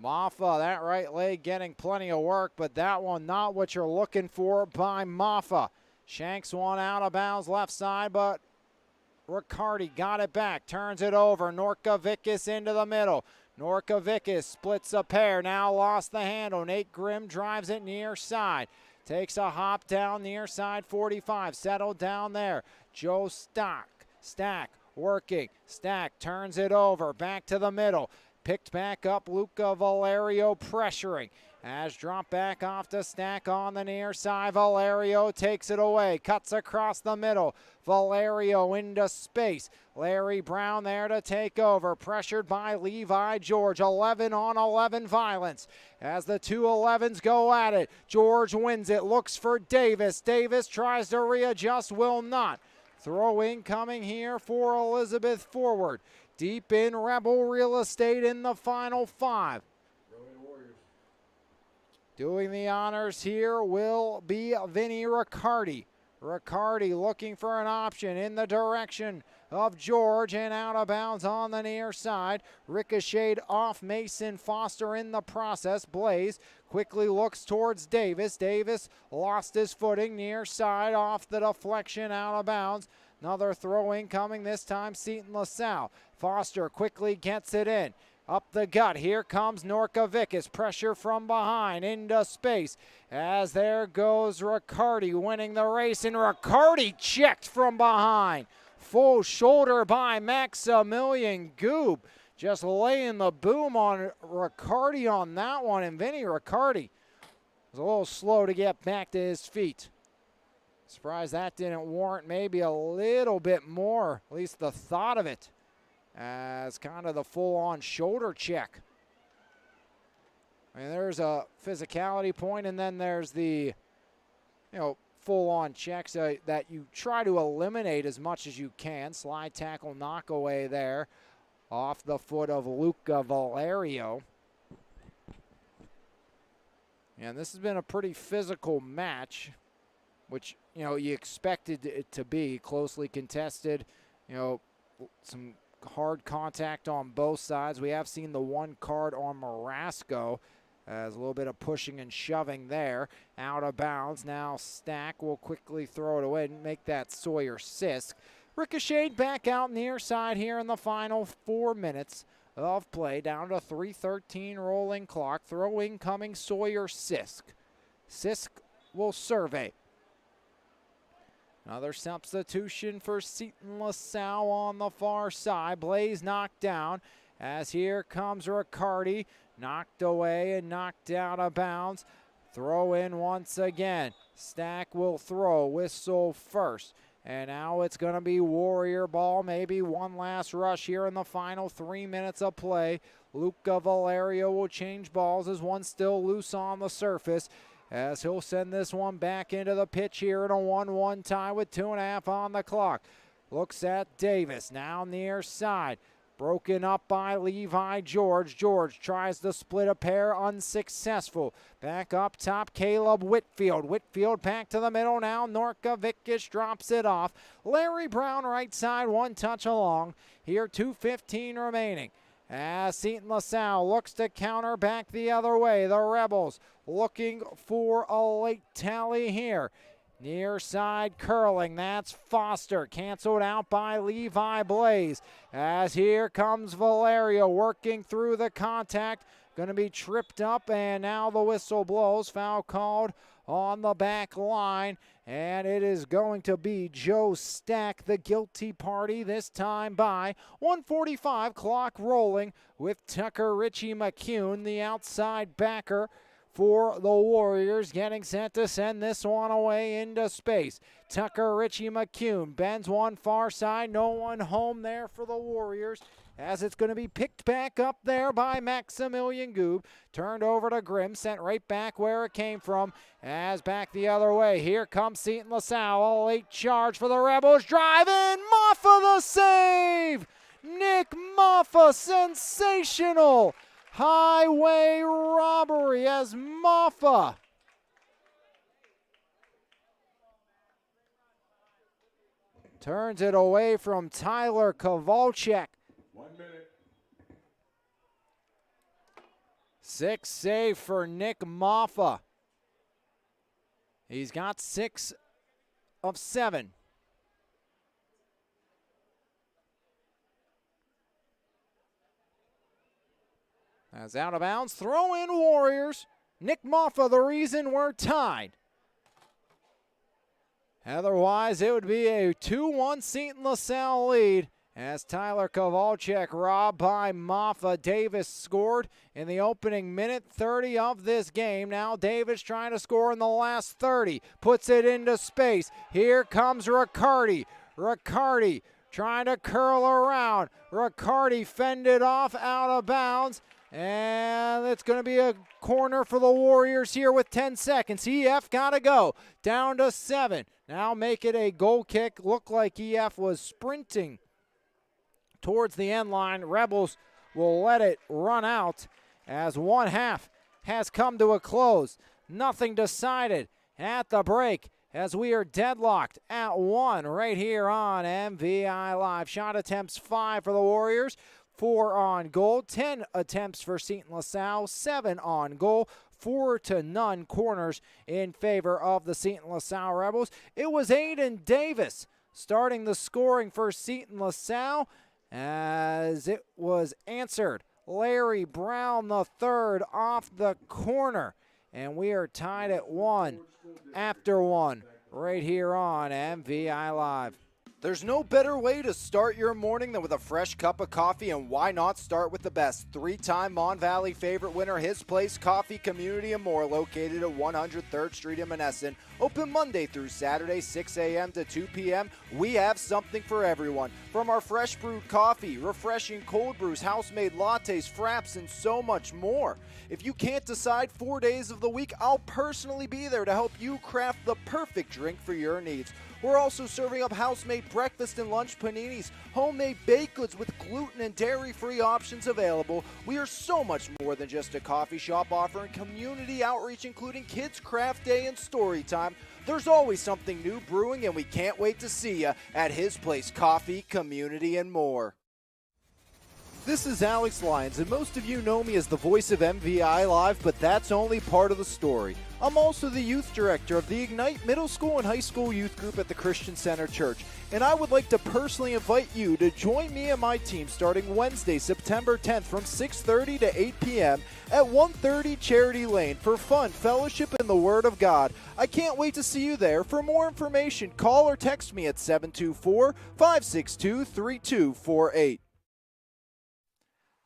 Moffa, that right leg getting plenty of work, but that one not what you're looking for by Moffa. Shanks one out of bounds left side, but Riccardi got it back, turns it over. Norkavickas into the middle. Norkavickas splits a pair, now lost the handle. Nate Grimm drives it near side. Takes a hop down near side 45, settled down there. Joe Stack working. Stack turns it over, back to the middle. Picked back up, Luca Valerio pressuring. As drop back off to Stack on the near side. Valerio takes it away, cuts across the middle. Valerio into space. Larry Brown there to take over. Pressured by Levi George. 11 on 11 violence. As the two 11s go at it. George wins it, looks for Davis. Davis tries to readjust, will not. Throw in coming here for Elizabeth forward. Deep in Rebel real estate in the final 5. Doing the honors here will be Vinny Riccardi. Riccardi looking for an option in the direction of George and out of bounds on the near side. Ricocheted off Mason Foster in the process. Blaze quickly looks towards Davis. Davis lost his footing near side off the deflection out of bounds. Another throw in coming, this time Seton LaSalle. Foster quickly gets it in. Up the gut, here comes Norkavickas. Pressure from behind, into space. As there goes Riccardi winning the race, and Riccardi checked from behind. Full shoulder by Maximilian Goob. Just laying the boom on Riccardi on that one, and Vinny Riccardi was a little slow to get back to his feet. Surprised that didn't warrant maybe a little bit more, at least the thought of it, as kind of the full-on shoulder check. I mean, there's a physicality point, and then there's the, full-on checks that you try to eliminate as much as you can. Slide tackle knock away there off the foot of Luca Valerio. And this has been a pretty physical match, which, you expected it to be. Closely contested, some hard contact on both sides. We have seen the one card on Marasco, as a little bit of pushing and shoving there. Out of bounds. Now Stack will quickly throw it away and make that Sawyer Sisk. Ricocheted back out near side here in the final 4 minutes of play. Down to 3:13 rolling clock. Throw incoming Sawyer Sisk. Sisk will survey. Another substitution for Seton LaSalle on the far side. Blaze knocked down as here comes Riccardi. Knocked away and knocked out of bounds. Throw in once again. Stack will throw. Whistle first. And now it's going to be Warrior ball. Maybe one last rush here in the final 3 minutes of play. Luca Valerio will change balls as one still loose on the surface, as he'll send this one back into the pitch here in a 1-1 tie with 2.5 on the clock. Looks at Davis, now near side. Broken up by Levi George. George tries to split a pair, unsuccessful. Back up top, Caleb Whitfield. Whitfield back to the middle now. Norkavickas drops it off. Larry Brown right side, one touch along. Here 2:15 remaining. As Seton LaSalle looks to counter back the other way. The Rebels looking for a late tally here. Near side curling, that's Foster. Canceled out by Levi Blaze. As here comes Valerio working through the contact. Going to be tripped up, and now the whistle blows. Foul called on the back line, and it is going to be Joe Stack, the guilty party, this time by 1:45, clock rolling with Tucker Richie McCune, the outside backer for the Warriors, getting set to send this one away into space. Tucker Richie McCune bends one far side, no one home there for the Warriors, as it's going to be picked back up there by Maximilian Goob. Turned over to Grimm, sent right back where it came from, as back the other way. Here comes Seton LaSalle, a late charge for the Rebels, driving, Maffa the save! Nick Maffa, sensational highway robbery as Maffa turns it away from Tyler Kowalczyk. 1 minute. 6 save for Nick Maffa. He's got 6 of 7. As out of bounds, throw in Warriors. Nick Maffa, the reason we're tied. Otherwise, it would be a 2-1 Seton LaSalle lead as Tyler Kowalczyk robbed by Maffa. Davis scored in the opening minute 30 of this game. Now Davis trying to score in the last 30. Puts it into space. Here comes Riccardi. Riccardi trying to curl around. Riccardi fended off out of bounds. And it's going to be a corner for the Warriors here with 10 seconds. EF got to go. Down to 7. Now make it a goal kick. Looked like EF was sprinting towards the end line. Rebels will let it run out as one half has come to a close. Nothing decided at the break as we are deadlocked at 1 right here on MVI Live. Shot attempts 5 for the Warriors. 4 on goal, 10 attempts for Seton LaSalle, 7 on goal, 4-0 corners in favor of the Seton LaSalle Rebels. It was Aiden Davis starting the scoring for Seton LaSalle as it was answered. Larry Brown the third off the corner, and we are tied at 1 after 1 right here on MVI Live. There's no better way to start your morning than with a fresh cup of coffee, and why not start with the best? 3-time Mon Valley favorite winner, His Place Coffee, Community and More, located at 103rd Street in Monessen. Open Monday through Saturday, 6 a.m. to 2 p.m. We have something for everyone. From our fresh brewed coffee, refreshing cold brews, house-made lattes, fraps, and so much more. If you can't decide 4 days of the week, I'll personally be there to help you craft the perfect drink for your needs. We're also serving up house-made breakfast and lunch paninis, homemade baked goods with gluten and dairy-free options available. We are so much more than just a coffee shop, offering community outreach including Kids Craft Day and Story Time. There's always something new brewing, and we can't wait to see you at His Place Coffee, Community and More. This is Alex Lyons, and most of you know me as the voice of MVI Live, but that's only part of the story. I'm also the youth director of the Ignite Middle School and High School Youth Group at the Christian Center Church, and I would like to personally invite you to join me and my team starting Wednesday, September 10th from 6:30 to 8 p.m. at 130 Charity Lane for fun, fellowship, and the Word of God. I can't wait to see you there. For more information, call or text me at 724-562-3248.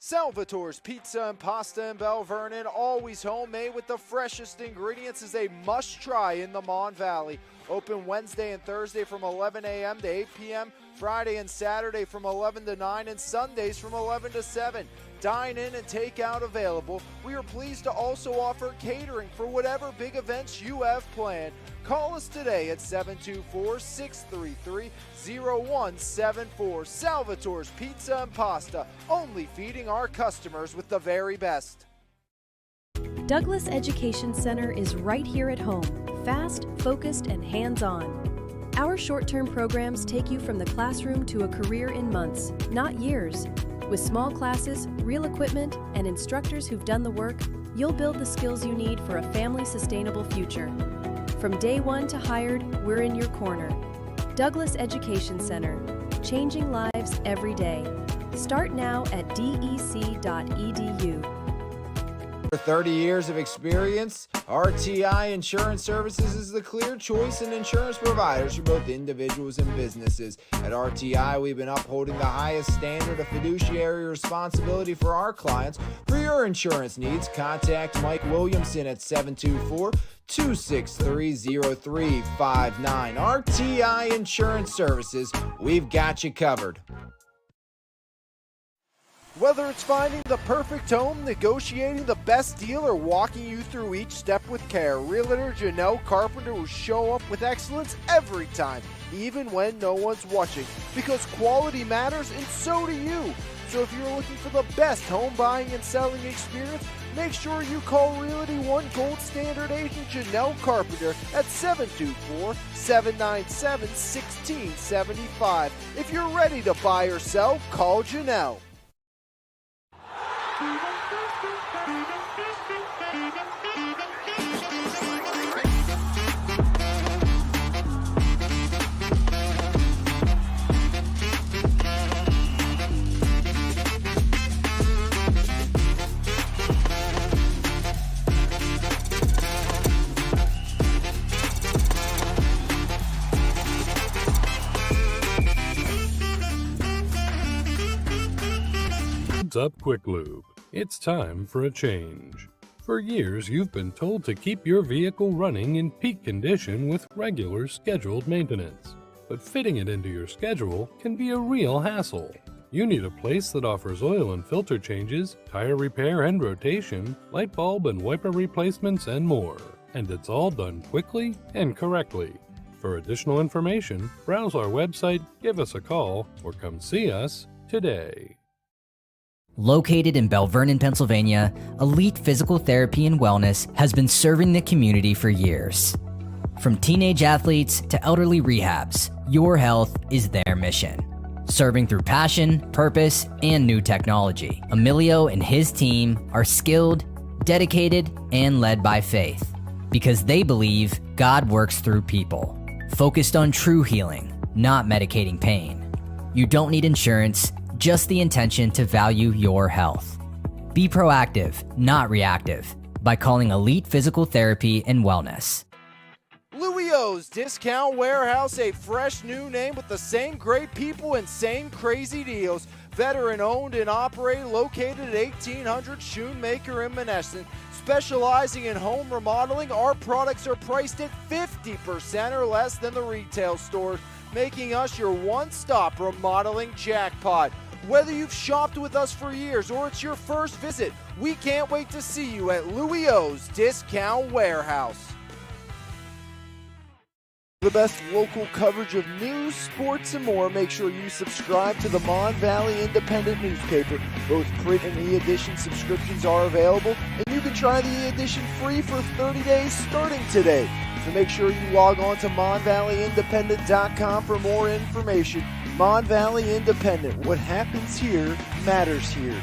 Salvatore's Pizza and Pasta in Bell Vernon, always homemade with the freshest ingredients, is a must-try in the Mon Valley. Open Wednesday and Thursday from 11 a.m. to 8 p.m., Friday and Saturday from 11 to 9, and Sundays from 11 to 7. Dine in and take out available. We are pleased to also offer catering for whatever big events you have planned. Call us today at 724-633-0174. Salvatore's Pizza and Pasta, only feeding our customers with the very best. Douglas Education Center is right here at home, fast, focused, and hands-on. Our short-term programs take you from the classroom to a career in months, not years. With small classes, real equipment, and instructors who've done the work, you'll build the skills you need for a family-sustainable future. From day one to hired, we're in your corner. Douglas Education Center, changing lives every day. Start now at dec.edu. For 30 years of experience, RTI Insurance Services is the clear choice in insurance providers for both individuals and businesses. At RTI, we've been upholding the highest standard of fiduciary responsibility for our clients. For your insurance needs, contact Mike Williamson at 724-263-0359. RTI Insurance Services, we've got you covered. Whether it's finding the perfect home, negotiating the best deal, or walking you through each step with care, Realtor Janelle Carpenter will show up with excellence every time, even when no one's watching, because quality matters and so do you. So if you're looking for the best home buying and selling experience, make sure you call Realty One Gold Standard agent Janelle Carpenter at 724-797-1675. If you're ready to buy or sell, call Janelle. What's up, Quick Lube? It's time for a change. For years, you've been told to keep your vehicle running in peak condition with regular scheduled maintenance. But fitting it into your schedule can be a real hassle. You need a place that offers oil and filter changes, tire repair and rotation, light bulb and wiper replacements, and more. And it's all done quickly and correctly. For additional information, browse our website, give us a call, or come see us today. Located in Belle Vernon, Pennsylvania, Elite Physical Therapy and Wellness has been serving the community for years. From teenage athletes to elderly rehabs, your health is their mission. Serving through passion, purpose, and new technology, Emilio and his team are skilled, dedicated, and led by faith because they believe God works through people, focused on true healing, not medicating pain. You don't need insurance, just the intention to value your health. Be proactive, not reactive, by calling Elite Physical Therapy and Wellness. Louis O's Discount Warehouse, a fresh new name with the same great people and same crazy deals. Veteran owned and operated, located at 1800 Shoemaker in Monessen. Specializing in home remodeling, our products are priced at 50% or less than the retail stores, making us your one-stop remodeling jackpot. Whether you've shopped with us for years or it's your first visit, we can't wait to see you at Louis O's Discount Warehouse. The best local coverage of news, sports, and more. Make sure you subscribe to the Mon Valley Independent newspaper. Both print and e-edition subscriptions are available, and you can try the e-edition free for 30 days starting today. So make sure you log on to MonValleyIndependent.com for more information. Mon Valley Independent. What happens here matters here.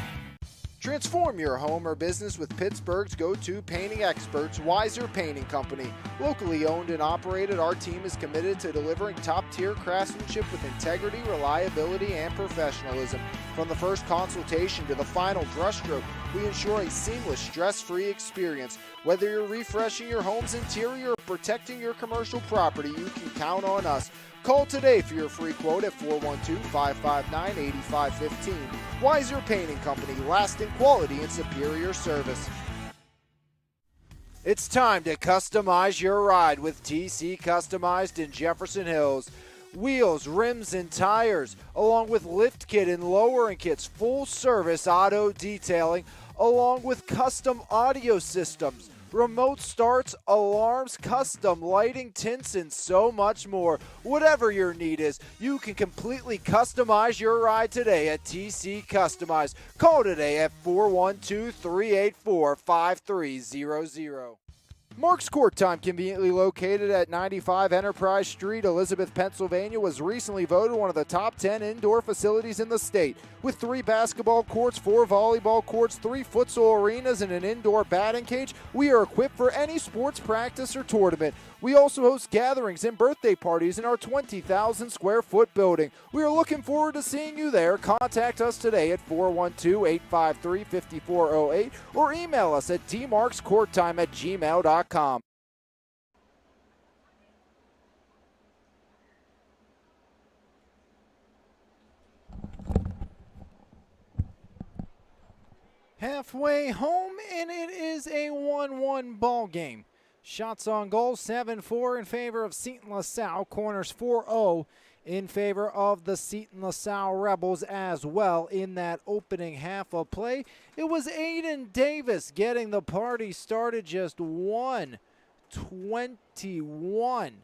Transform your home or business with Pittsburgh's go-to painting experts, Weiser Painting Company. Locally owned and operated, our team is committed to delivering top-tier craftsmanship with integrity, reliability, and professionalism. From the first consultation to the final brushstroke, we ensure a seamless, stress-free experience. Whether you're refreshing your home's interior or protecting your commercial property, you can count on us. Call today for your free quote at 412-559-8515. Weiser Painting Company, lasting quality and superior service. It's time to customize your ride with TC Customized in Jefferson Hills. Wheels, rims, and tires, along with lift kit and lowering kits, full service auto detailing, along with custom audio systems, remote starts, alarms, custom lighting, tints, and so much more. Whatever your need is, you can completely customize your ride today at TC Customized. Call today at 412-384-5300. Mark's Court Time, conveniently located at 95 Enterprise Street, Elizabeth, Pennsylvania, was recently voted one of the top 10 indoor facilities in the state. With 3 basketball courts, 4 volleyball courts, 3 futsal arenas, and an indoor batting cage, we are equipped for any sports practice or tournament. We also host gatherings and birthday parties in our 20,000 square foot building. We are looking forward to seeing you there. Contact us today at 412-853-5408 or email us at dmarkscourttime@gmail.com. Halfway home, and it is a 1-1 ball game. Shots on goal, 7-4 in favor of Seton LaSalle. Corners 4-0 in favor of the Seton LaSalle Rebels as well in that opening half of play. It was Aiden Davis getting the party started, just 1:21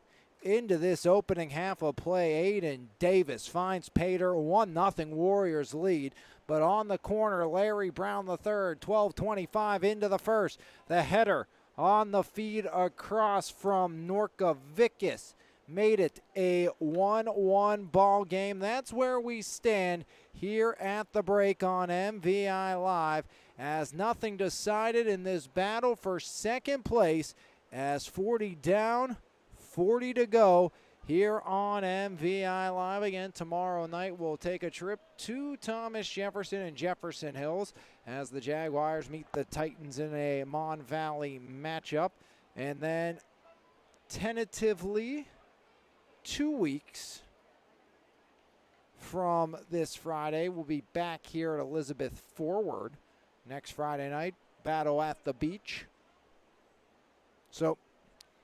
into this opening half of play. Aiden Davis finds Pater, 1-0 Warriors lead. But on the corner, Larry Brown III, 12:25 into the first. The header on the feed across from Norka Vickis made it a 1-1 ball game. That's where we stand here at the break on MVI Live, as nothing decided in this battle for second place, as 40 down, 40 to go here on MVI Live. Again, tomorrow night we'll take a trip to Thomas Jefferson and Jefferson Hills as the Jaguars meet the Titans in a Mon Valley matchup. And then tentatively 2 weeks from this Friday, we'll be back here at Elizabeth Forward next Friday night. Battle at the beach. So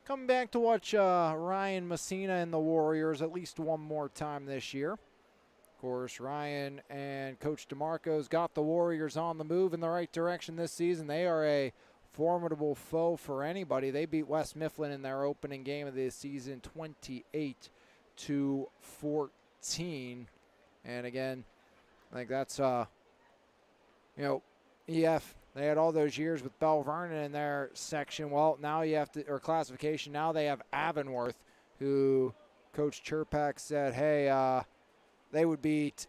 coming back to watch Ryan Messina and the Warriors at least one more time this year. Of course, Ryan and Coach DeMarco's got the Warriors on the move in the right direction this season. They are a formidable foe for anybody. They beat West Mifflin in their opening game of this season, 28-14. And again, I think that's, EF. They had all those years with Bell Vernon in their section. Well, now you have to, or classification, now they have Avonworth, who Coach Chirpak said, hey, they would beat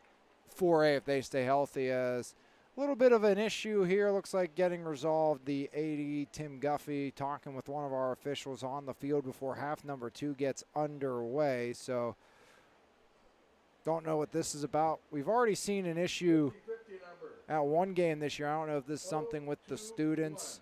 4A if they stay healthy. As a little bit of an issue here, looks like getting resolved. The AD, Tim Guffey, talking with one of our officials on the field before half number 2 gets underway. So don't know what this is about. We've already seen an issue at one game this year. I don't know if this is something with the students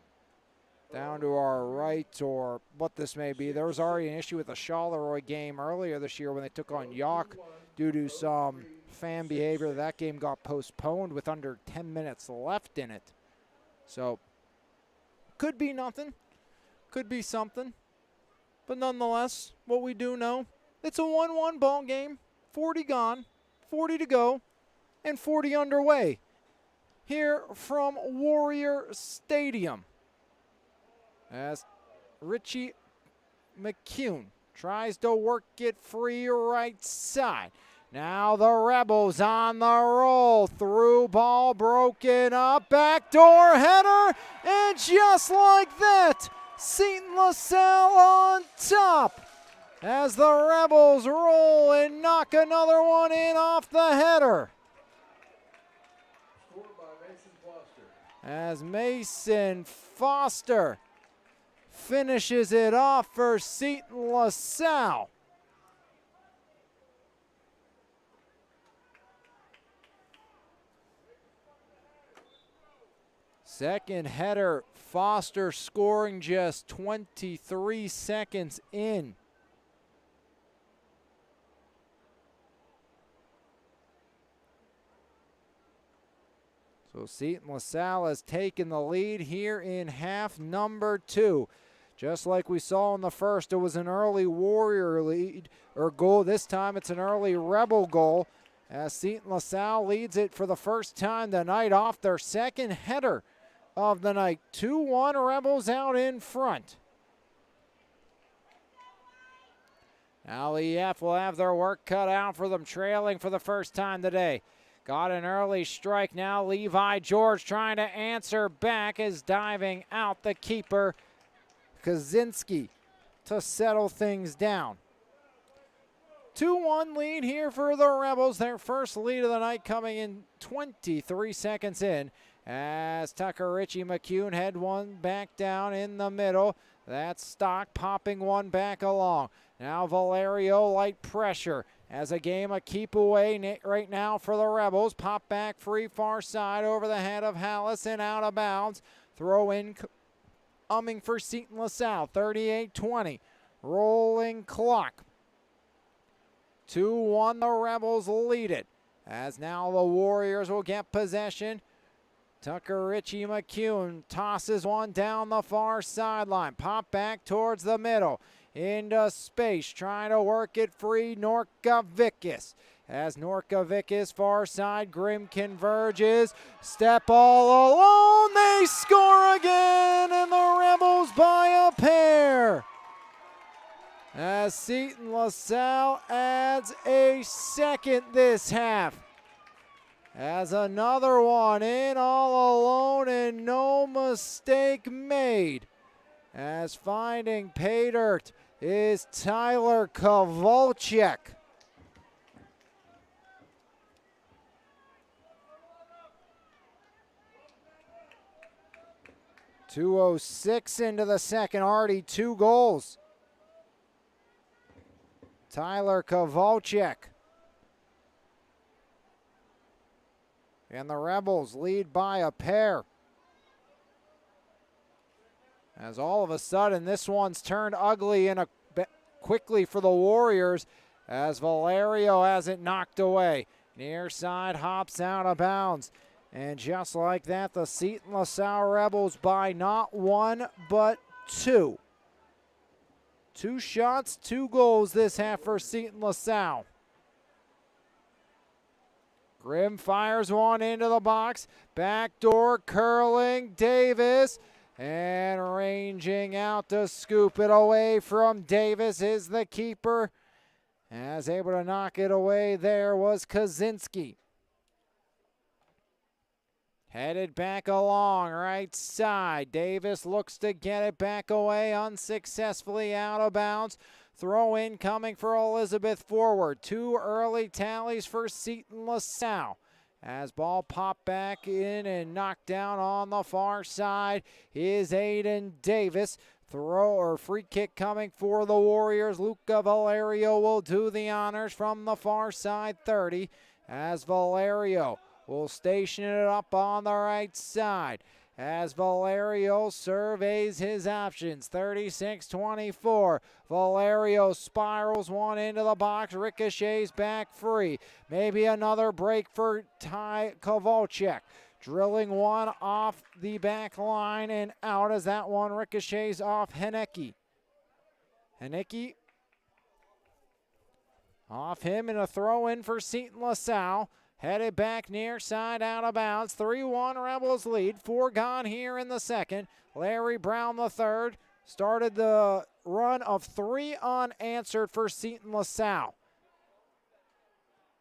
down to our right or what this may be. There was already an issue with the Charleroi game earlier this year when they took on York due to some fan behavior. That game got postponed with under 10 minutes left in it. So could be nothing, could be something. But nonetheless, what we do know, it's a 1-1 ball game. 40 gone, 40 to go, and 40 underway here from Warrior Stadium, as Richie McCune tries to work it free right side. Now the Rebels on the roll. Through ball broken up. Backdoor header. And just like that, Seton LaSalle on top, as the Rebels roll and knock another one in off the header. As Mason Foster finishes it off for Seton LaSalle. Second header, Foster scoring just 23 seconds in. So Seton LaSalle has taken the lead here in half number 2. Just like we saw in the first, it was an early Warrior lead or goal. This time it's an early Rebel goal, as Seton LaSalle leads it for the first time tonight off their second header of the night. 2-1 Rebels out in front. Now EF will have their work cut out for them, trailing for the first time today. Got an early strike now. Levi George trying to answer back, is diving out the keeper Kaczynski to settle things down. 2-1 lead here for the Rebels. Their first lead of the night coming in 23 seconds in as Tucker Ritchie McCune head one back down in the middle. That's Stock popping one back along. Now Valerio light pressure as a game a keep away right now for the Rebels. Pop back free far side over the head of Hallis and out of bounds. Throw in coming for Seton LaSalle. 38-20. Rolling clock. 2-1, the Rebels lead it. As now the Warriors will get possession. Tucker Ritchie McCune tosses one down the far sideline. Pop back towards the middle. Into space, trying to work it free. Norkavikas. As Norkavikas far side, Grimm converges. Step all alone. They score again, and the Rebels by a pair. As Seton LaSalle adds a second this half. As another one in all alone and no mistake made. As finding pay dirt is Tyler Kowalczyk. .206 into the second, already 2 goals. Tyler Kowalczyk. And the Rebels lead by a pair. As all of a sudden this one's turned ugly and quickly for the Warriors as Valerio has it knocked away. Near side hops out of bounds. And just like that, the Seton LaSalle Rebels by not 1 but 2. 2 shots, 2 goals this half for Seton LaSalle. Grimm fires one into the box. Backdoor curling Davis. And ranging out to scoop it away from Davis is the keeper. As able to knock it away there was Kaczynski. Headed back along right side. Davis looks to get it back away unsuccessfully out of bounds. Throw in coming for Elizabeth forward. 2 early tallies for Seton LaSalle. As ball popped back in and knocked down on the far side is Aiden Davis. Throw or free kick coming for the Warriors. Luca Valerio will do the honors from the far side 30 as Valerio will station it up on the right side. As Valerio surveys his options, 36-24. Valerio spirals one into the box, ricochets back free. Maybe another break for Ty Kowalczyk. Drilling one off the back line and out as that one ricochets off Henecki. Henecki off him and a throw in for Seton LaSalle. Headed back near side out of bounds. 3-1 Rebels lead. 4 gone here in the second. Larry Brown the third. Started the run of 3 unanswered for Seton LaSalle.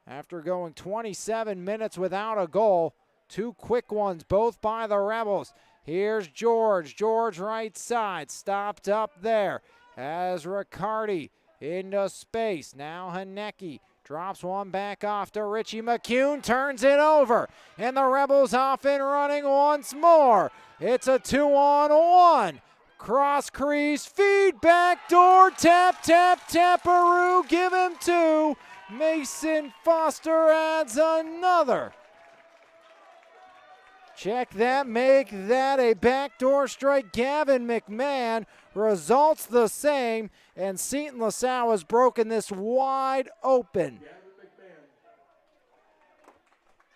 After going 27 minutes without a goal. 2 quick ones, both by the Rebels. Here's George. George right side. Stopped up there. As Riccardi into space. Now Henecki. Drops one back off to Ritchie McCune, turns it over, and the Rebels off and running once more. It's a 2-on-1. Cross crease, feed, back door, tap, tap, taparoo, give him 2. Mason Foster adds another. Check that, make that a backdoor strike. Gavin McMahon, results the same, and Seton LaSalle has broken this wide open.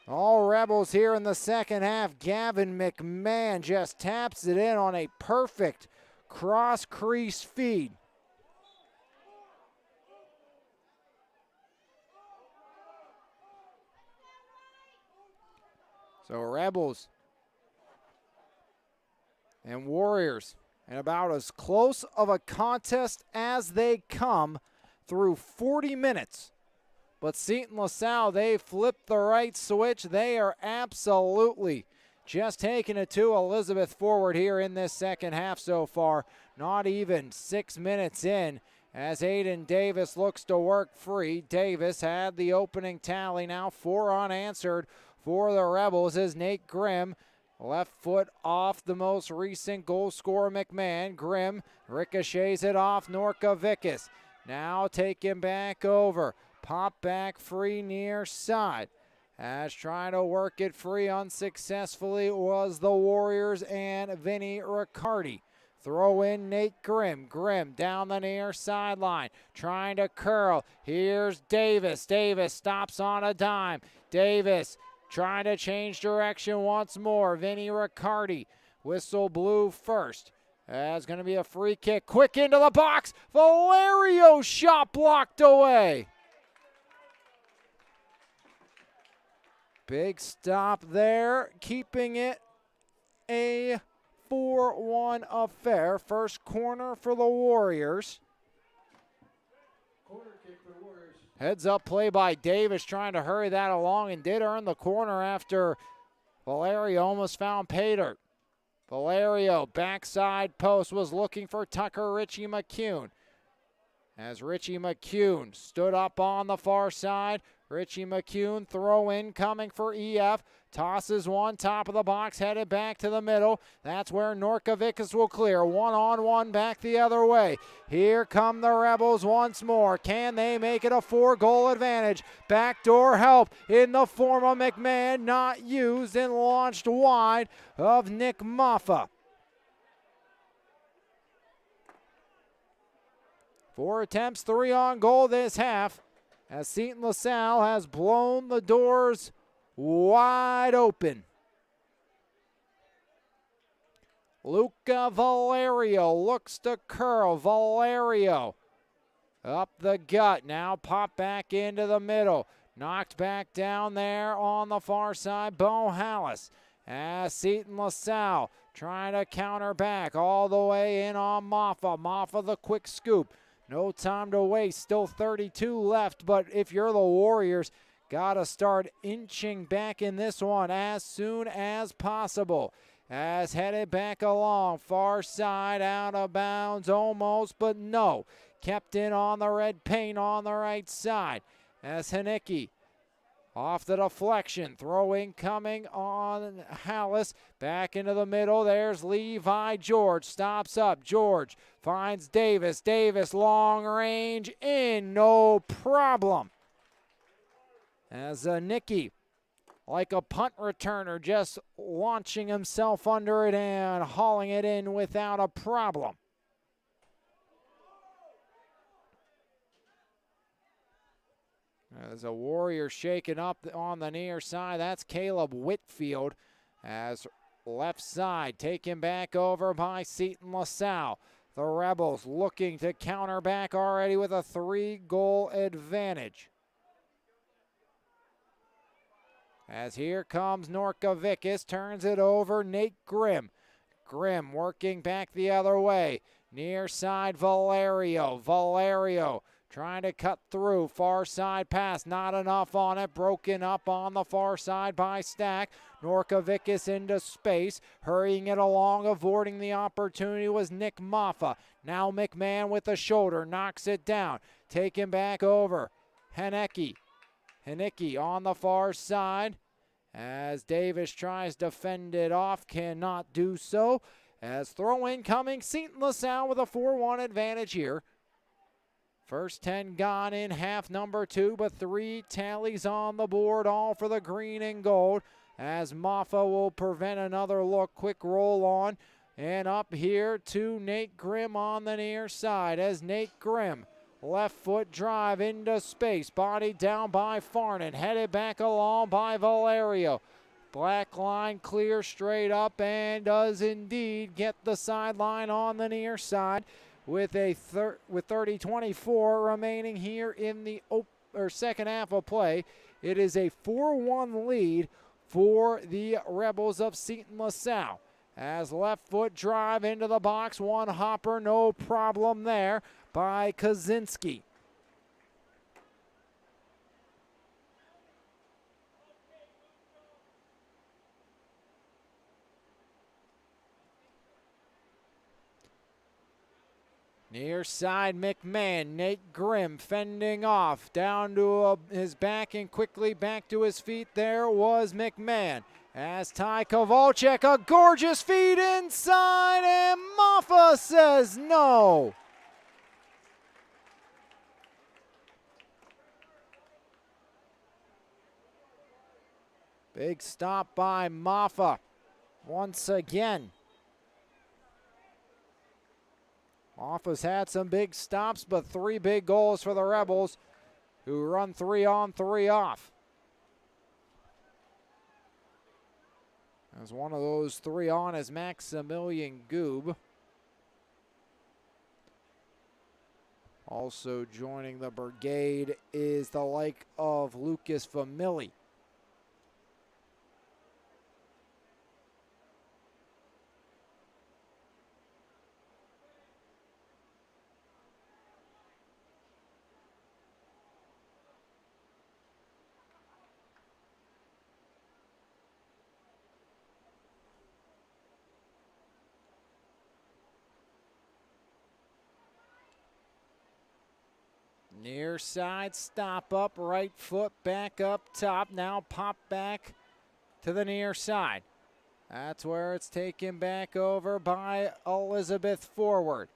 All Rebels here in the second half. Gavin McMahon just taps it in on a perfect cross crease feed. So Rebels and Warriors, and about as close of a contest as they come through 40 minutes. But Seton LaSalle, they flipped the right switch. They are absolutely just taking it to Elizabeth forward here in this second half so far. Not even 6 minutes in as Aiden Davis looks to work free. Davis had the opening tally, now 4 unanswered for the Rebels as Nate Grimm, left foot off the most recent goal scorer McMahon. Grimm ricochets it off Norka Vickus. Now taken back over. Pop back free near side. As trying to work it free unsuccessfully was the Warriors and Vinny Riccardi. Throw in Nate Grimm. Grimm down the near sideline. Trying to curl. Here's Davis. Davis stops on a dime. Davis trying to change direction once more. Vinny Riccardi. Whistle blew first. That's going to be a free kick. Quick into the box. Valerio shot blocked away. Big stop there, keeping it a 4-1 affair. First corner for the Warriors. Corner kick for the Warriors. Heads up play by Davis, trying to hurry that along, and did earn the corner after Valerio almost found pay dirt. Valerio, backside post, was looking for Tucker Richie McCune. As Richie McCune stood up on the far side, Richie McCune throw in coming for EF. Tosses one, top of the box, headed back to the middle. That's where Norka Vickus will clear. 1-on-1 back the other way. Here come the Rebels once more. Can they make it a 4-goal advantage? Backdoor help in the form of McMahon, not used and launched wide of Nick Maffa. 4 attempts, 3 on goal this half, as Seton LaSalle has blown the doors wide open. Luca Valerio looks to curl. Valerio up the gut. Now pop back into the middle. Knocked back down there on the far side. Bo Hallis as Seton LaSalle trying to counter back all the way in on Maffa. Maffa the quick scoop. No time to waste, still 32 left, but if you're the Warriors, gotta start inching back in this one as soon as possible. As headed back along, far side, out of bounds almost, but no. Kept in on the red paint on the right side. As Hanicki off the deflection, throwing coming on Hallis, back into the middle, there's Levi George, stops up, George finds Davis, Davis long range in, no problem. As Nicky, like a punt returner, just launching himself under it and hauling it in without a problem. There's a Warrior shaking up on the near side. That's Caleb Whitfield as left side taken back over by Seton LaSalle. The Rebels looking to counter back already with a 3-goal advantage. As here comes Norka Vickus, turns it over, Nate Grimm. Grimm working back the other way. Near side Valerio. Valerio trying to cut through, far side pass, not enough on it, broken up on the far side by Stack. Norka Vickus into space, hurrying it along, avoiding the opportunity was Nick Maffa. Now McMahon with the shoulder, knocks it down, taken back over, Hanicki on the far side, as Davis tries to fend it off, cannot do so, as throw-in coming, Seton LaSalle with a 4-1 advantage here. First 10 gone in half number 2, but 3 tallies on the board, all for the green and gold, as Maffa will prevent another look. Quick roll on, and up here to Nate Grimm on the near side, as Nate Grimm, left foot drive into space, body down by Farnan, headed back along by Valerio. Black line clear straight up, and does indeed get the sideline on the near side. With 30-24 remaining here in the second half of play. It is a 4-1 lead for the Rebels of Seton LaSalle. As left foot drive into the box, one hopper, no problem there by Kaczynski. Near side, McMahon. Nate Grimm fending off. Down to his back and quickly back to his feet. There was McMahon. As Ty Kowalczyk, a gorgeous feed inside, and Maffa says no. Big stop by Maffa once again. Maffa's had some big stops, but 3 big goals for the Rebels, who run 3 on, 3 off. As one of those 3 on is Maximilian Goob. Also joining the brigade is the like of Lucas Famili. Near side, stop up, right foot back up top. Now pop back to the near side. That's where it's taken back over by Elizabeth Forward.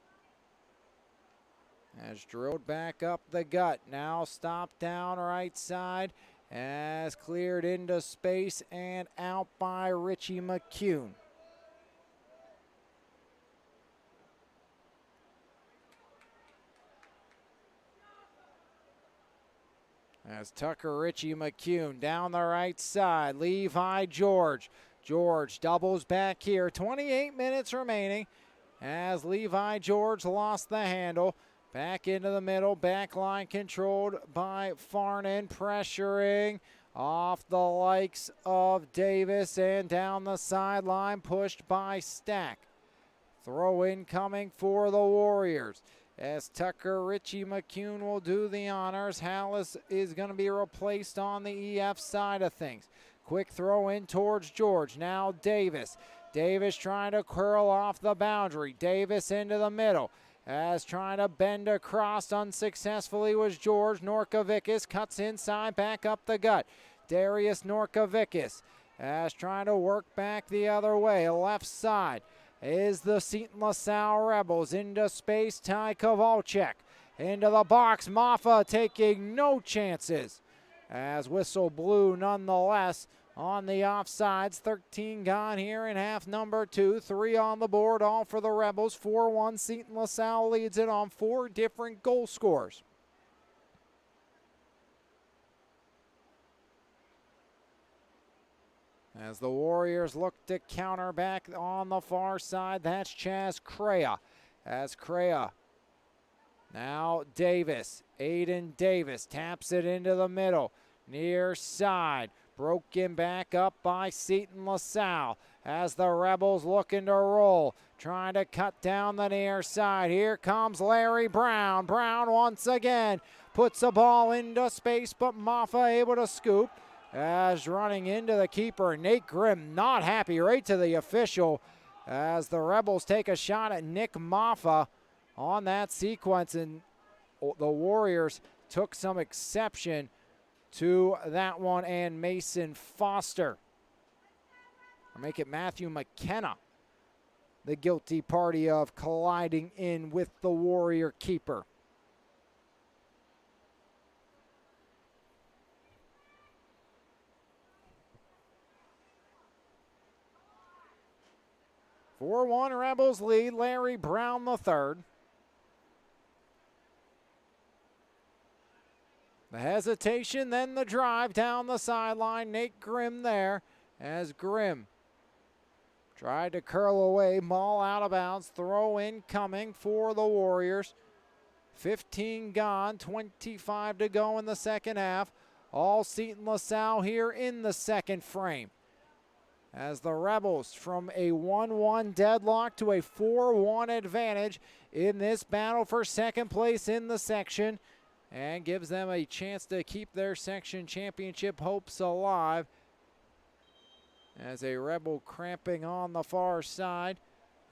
As drilled back up the gut. Now stop down right side. As cleared into space and out by Richie McCune. As Tucker Richie McCune down the right side. Levi George. George doubles back here. 28 minutes remaining as Levi George lost the handle. Back into the middle. Back line controlled by Farnan. Pressuring off the likes of Davis and down the sideline. Pushed by Stack. Throw in coming for the Warriors. As Tucker Richie McCune will do the honors. Hallis is going to be replaced on the EF side of things. Quick throw in towards George. Now Davis. Davis trying to curl off the boundary. Davis into the middle. As trying to bend across unsuccessfully was George. Norkovicus cuts inside, back up the gut. Darius Norkovicus as trying to work back the other way. Left side is the Seton LaSalle Rebels. Into space, Ty Kowalczyk. Into the box, Maffa taking no chances. As whistle blew nonetheless on the offsides. 13 gone here in half number 2. 3 on the board, all for the Rebels. 4-1, Seton LaSalle leads it on 4 different goal scorers. As the Warriors look to counter back on the far side, that's Chaz Crea. As Crea, now Davis, Aiden Davis taps it into the middle, near side, broken back up by Seton LaSalle. As the Rebels looking to roll, trying to cut down the near side. Here comes Larry Brown. Brown once again puts a ball into space, but Maffa able to scoop. As running into the keeper, Nate Grimm not happy, right to the official as the Rebels take a shot at Nick Maffa on that sequence, and the Warriors took some exception to that one, and Mason Foster. Or make it Matthew McKenna, the guilty party of colliding in with the Warrior keeper. – 4-1 Rebels lead. Larry Brown the third. The hesitation, then the drive down the sideline. Nate Grimm there as Grimm tried to curl away. Ball out of bounds. Throw in coming for the Warriors. 15 gone, 25 to go in the second half. All Seton LaSalle here in the second frame. As the Rebels from a 1-1 deadlock to a 4-1 advantage in this battle for second place in the section, and gives them a chance to keep their section championship hopes alive. As a Rebel cramping on the far side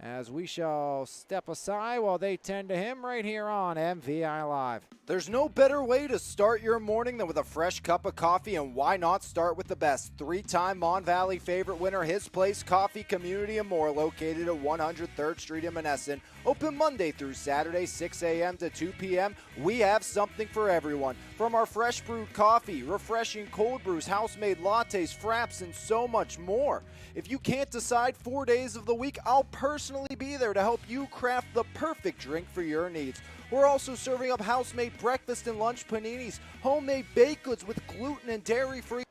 as we shall step aside while they tend to him right here on MVI Live. There's no better way to start your morning than with a fresh cup of coffee, and why not start with the best? Three-time Mon Valley favorite winner, His Place Coffee Community and More, located at 103rd Street in Monessen. Open Monday through Saturday, 6 a.m. to 2 p.m. We have something for everyone. From our fresh brewed coffee, refreshing cold brews, house-made lattes, fraps, and so much more. If you can't decide 4 days of the week, I'll personally be there to help you craft the perfect drink for your needs. We're also serving up house-made breakfast and lunch paninis, homemade baked goods with gluten and dairy-free.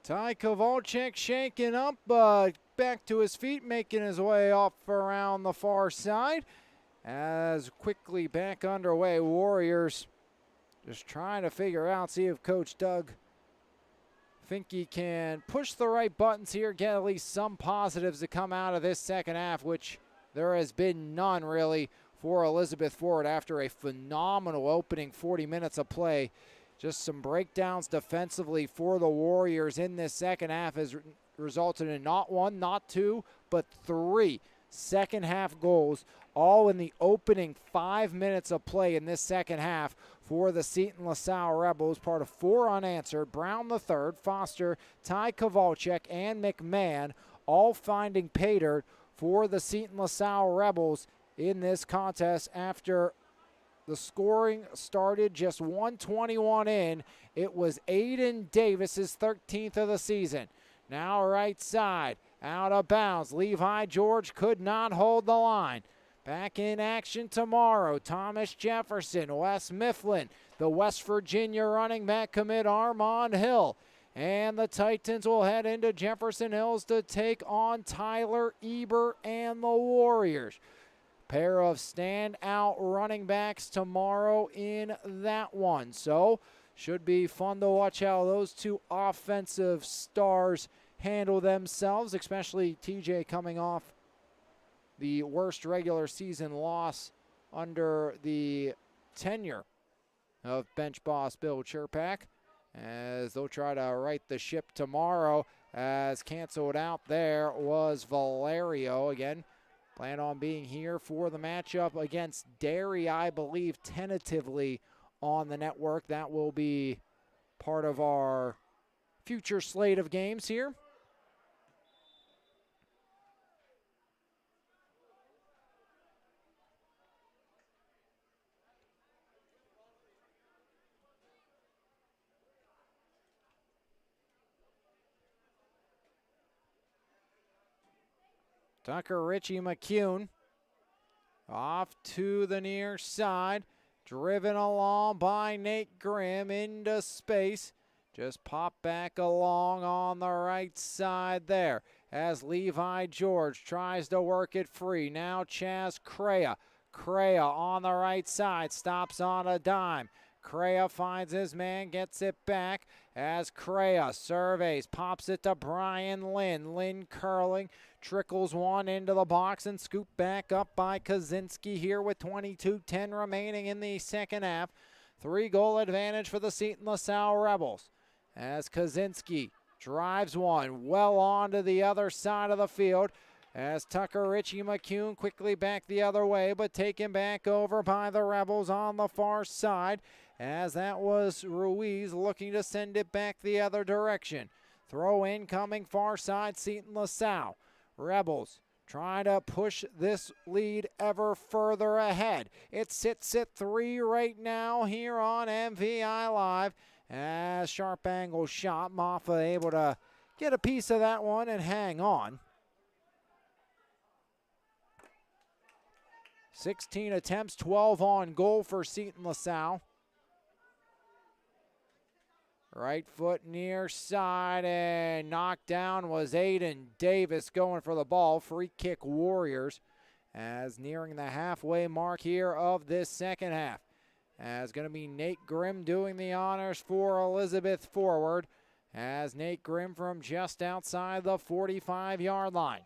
Ty Kowalczyk shaking up, back to his feet, making his way up around the far side. As quickly back underway, Warriors just trying to figure out, see if Coach Doug Finke can push the right buttons here, get at least some positives to come out of this second half, which there has been none really for Elizabeth Forward after a phenomenal opening 40 minutes of play. Just some breakdowns defensively for the Warriors in this second half has resulted in not one, not two, but 3 second half goals, all in the opening 5 minutes of play in this second half for the Seton LaSalle Rebels, part of 4 unanswered. Brown the third, Foster, Ty Kowalczyk, and McMahon all finding pay dirt for the Seton LaSalle Rebels in this contest after the scoring started just 1:21 in. It was Aiden Davis's 13th of the season. Now right side, out of bounds. Levi George could not hold the line. Back in action tomorrow, Thomas Jefferson, Wes Mifflin, the West Virginia running back commit Armand Hill. And the Titans will head into Jefferson Hills to take on Tyler Eber and the Warriors. Pair of standout running backs tomorrow in that one. So, should be fun to watch how those two offensive stars handle themselves, especially TJ coming off the worst regular season loss under the tenure of bench boss Bill Chirpak, as they'll try to right the ship tomorrow. As canceled out there was Valerio again. Plan on being here for the matchup against Derry, I believe, tentatively on the network. That will be part of our future slate of games here. Tucker Ritchie McCune off to the near side, driven along by Nate Grimm into space. Just pop back along on the right side there as Levi George tries to work it free. Now Chaz Crea. Crea on the right side, stops on a dime. Crea finds his man, gets it back as Crea surveys, pops it to Brian Lynn. Lynn curling, trickles one into the box and scooped back up by Kaczynski here with 22:10 remaining in the second half. 3-goal advantage for the Seton LaSalle Rebels as Kaczynski drives one well onto the other side of the field as Tucker Ritchie McCune quickly back the other way, but taken back over by the Rebels on the far side, as that was Ruiz looking to send it back the other direction. Throw in coming far side, Seton LaSalle. Rebels trying to push this lead ever further ahead. It sits at 3 right now here on MVI Live. As sharp angle shot, Maffa able to get a piece of that one and hang on. 16 attempts, 12 on goal for Seton LaSalle. Right foot near side and knocked down was Aiden Davis going for the ball. Free kick Warriors as nearing the halfway mark here of this second half. As going to be Nate Grimm doing the honors for Elizabeth Forward, as Nate Grimm from just outside the 45-yard line.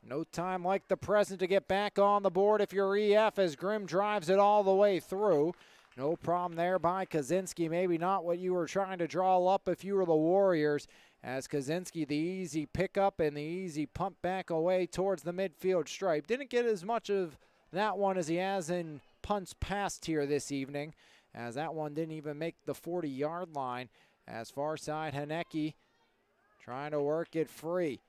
No time like the present to get back on the board if you're EF, as Grimm drives it all the way through. No problem there by Kaczynski. Maybe not what you were trying to draw up if you were the Warriors. as Kaczynski, the easy pickup and the easy pump back away towards the midfield stripe. Didn't get as much of that one as he has in punts past here this evening, as that one didn't even make the 40-yard line, as far side Hanecki trying to work it free.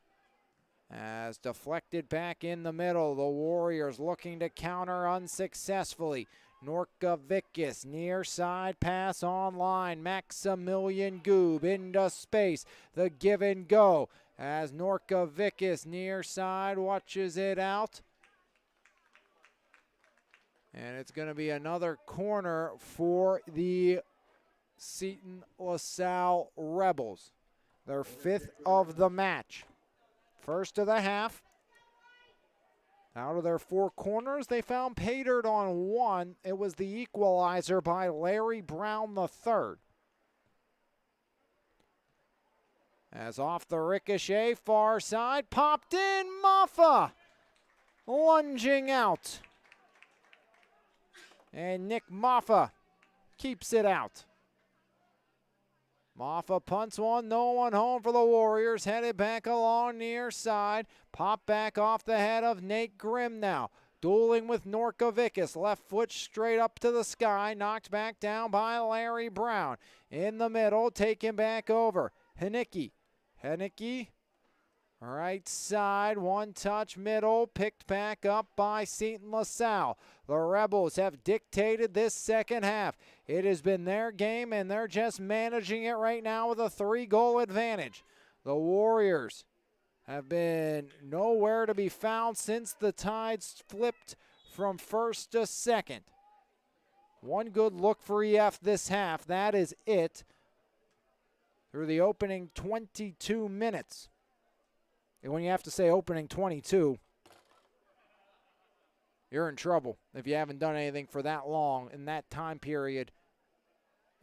As deflected back in the middle, the Warriors looking to counter unsuccessfully. Norkovicus, near side pass online. Maximilian Goob into space. The give and go as Norkovicus near side watches it out. And it's going to be another corner for the Seton LaSalle Rebels. Their 5th of the match. First of the half. Out of their 4 corners, they found pay dirt on 1. It was the equalizer by Larry Brown III. As off the ricochet, far side, popped in, Maffa lunging out. And Nick Maffa keeps it out. Maffa punts one, no one home for the Warriors. Headed back along near side. Pop back off the head of Nate Grimm now. Dueling with Norkovicus. Left foot straight up to the sky. Knocked back down by Larry Brown. In the middle, taken back over. Hanecki. Right side, one touch middle, picked back up by Seton LaSalle. The Rebels have dictated this second half. It has been their game, and they're just managing it right now with a 3-goal advantage. The Warriors have been nowhere to be found since the Tides flipped from first to second. One good look for EF this half. That is it through the opening 22 minutes. And when you have to say opening 22, you're in trouble if you haven't done anything for that long in that time period.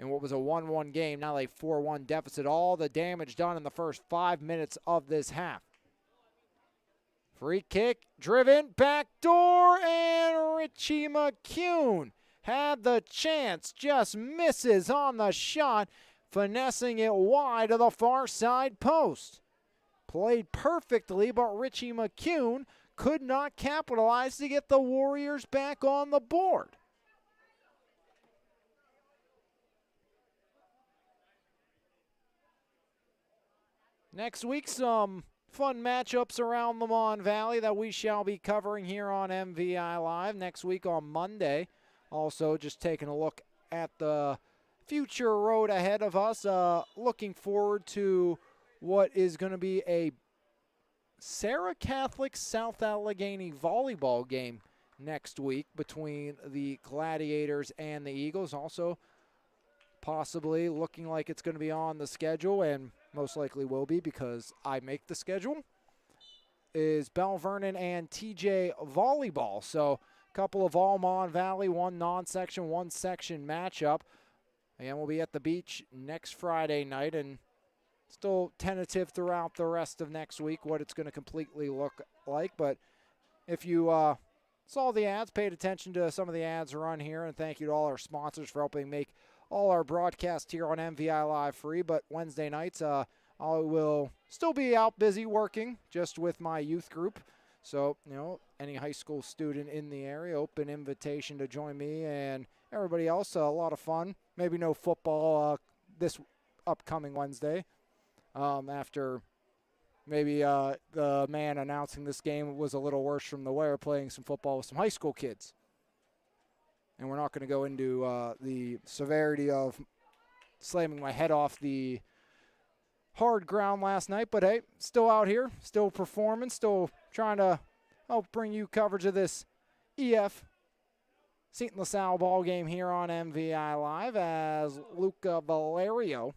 In what was a 1-1 game, now a 4-1 deficit. All the damage done in the first 5 minutes of this half. Free kick, driven, backdoor, and Richie McCune had the chance, just misses on the shot, finessing it wide of the far side post. Played perfectly, but Richie McCune could not capitalize to get the Warriors back on the board. Next week, some fun matchups around the Mon Valley that we shall be covering here on MVI Live. Next week on Monday, also just taking a look at the future road ahead of us. Looking forward to what is going to be a Sarah Catholic South Allegheny volleyball game next week between the Gladiators and the Eagles. Also, possibly looking like it's going to be on the schedule, and most likely will be because I make the schedule, is Bell Vernon and TJ volleyball. So a couple of all Mon Valley, one non-section, one section matchup. And we'll be at the beach next Friday night, and still tentative throughout the rest of next week what it's going to completely look like. But if you saw the ads, paid attention to some of the ads run here, and thank you to all our sponsors for helping make all our broadcasts here on MVI Live free. But Wednesday nights, I will still be out busy working just with my youth group. So, any high school student in the area, open invitation to join me and everybody else. A lot of fun. Maybe no football this upcoming Wednesday. After maybe the man announcing this game was a little worse from the wear, playing some football with some high school kids. And we're not going to go into the severity of slamming my head off the hard ground last night. But, hey, still out here, still performing, still trying to help bring you coverage of this EF Seton LaSalle ball game here on MVI Live as Luca Valerio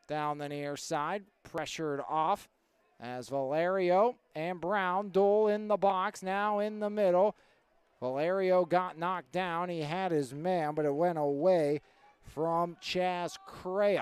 down the near side, pressured off as Valerio and Brown duel in the box, now in the middle. Valerio got knocked down. He had his man, but it went away from Chaz Crea.